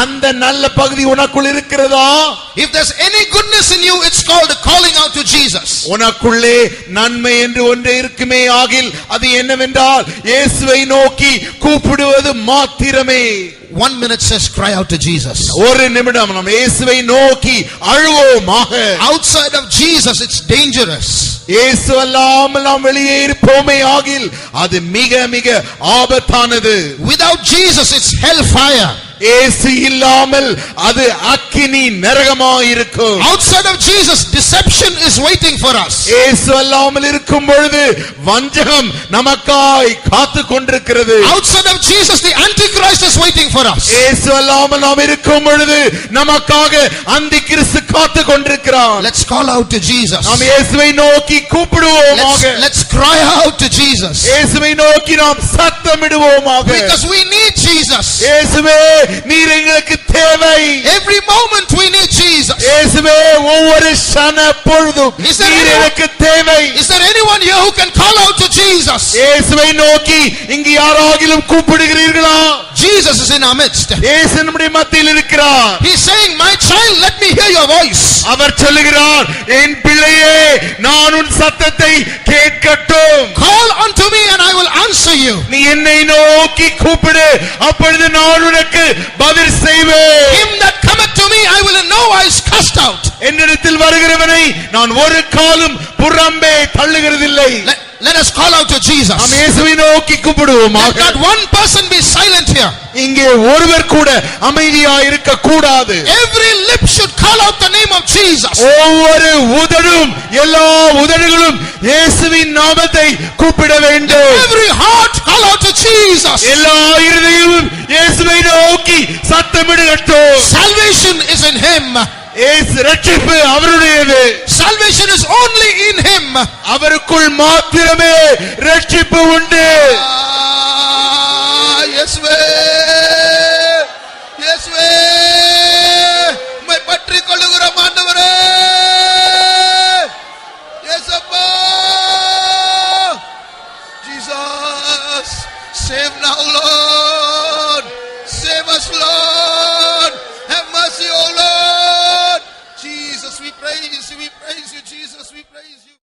அந்த நல்ல பகுதி உனக்குள் இருக்கிறதா? If there's any goodness in you, it's called calling out to Jesus. உனக்குள்ளே நன்மை என்று ஒன்றே இருக்குமே ஆகில் அது என்னவென்றால் இயேசுவை நோக்கி கூப்பிடுவது மாத்திரமே. 1 minute says cry out to Jesus. ஒரு நிமிடம் நாம் இயேசுவை நோக்கி அழுவோமாக. Outside of Jesus it's dangerous. இயேசு அல்லாமல் நாம் வெளியே இருப்போமே ஆகில் அது மிக மிக ஆபத்தானது. Without Jesus it's hellfire. இயேசு இல்லாமல் அது அக்கினி நரகமாய் இருக்கும். Outside of Jesus deception is waiting for us. இயேசு அல்லாமல் இருக்கும் பொழுது வஞ்சகம் நமக்காய் காத்துக் கொண்டிருக்கிறது. Outside of Jesus the antichrist is waiting for us. இயேசு அல்லாமல் நாம் இருக்கும் பொழுது நமக்காக அந்திகிறிஸ்து காத்துக் கொண்டிருக்கிறான். Let's call out to Jesus. நாம் இயேசுவை நோக்கி கூப்பிடுவோமாக. Let's cry out to Jesus. இயேசுவை நோக்கி நாம் சத்தமிடுவோமாக. Because we need Jesus. இயேசுவே நீர் எங்களுக்கு தேவை. Every moment we need Jesus. இயேசுவே ஒவ்வொரு க்ஷண பொழுதும் நீர் எனக்கு தேவை. Is there anyone here who can call out to Jesus? இயேசுவை நோக்கி இங்கு யாராகிலும் கூப்பிடுகிறீர்களா? Jesus is in our midst. இயேசு நம்முடைய மத்தியில் இருக்கிறார். He is saying, my child, let me hear your voice. அவர் சொல்லுகிறார், என் பிள்ளையே நான் உன் சத்தத்தை கேட்கட்டும். Call unto me and I will answer you. நீ என்னை நோக்கி கூப்பிடு, அப்பொழுது நான் உனக்கு பதில் செய்வேன். Him that cometh to me I will in no wise cast out. என்னிடத்தில் வருகிறவனை நான் ஒரு காலும் புறம்பே தள்ளுகிறதில்லை. Let us call out to Jesus. நாம் இயேசுவை நோக்கி கூப்பிடுவோமாக. Let not one person be silent here. இங்கே ஒருவர் கூட அமைதியாய் இருக்க கூடாது. Every lip should call out the name of Jesus. ஒவ்வொரு உதடும், எல்லா உதடுகளும் இயேசுவின் நாமத்தை கூப்பிட வேண்டும். Every heart call out to Jesus. எல்லா இருதயமும் இயேசுவை நோக்கி சத்தமிடட்டும். Salvation is in him. இயேசு ரட்சிப்பு அவருடையது. Salvation is only in him. அவருக்குள் மாத்திரமே ரட்சிப்பு உண்டு. இயேசுவே இயேசுவே உம்மை பற்றிக் கொள்ளுகிறோம் ஆண்டவரே. இயேசப்பா. Jesus save now Lord. Save us Lord. Have mercy O Lord. Jesus we praise you Jesus we praise you.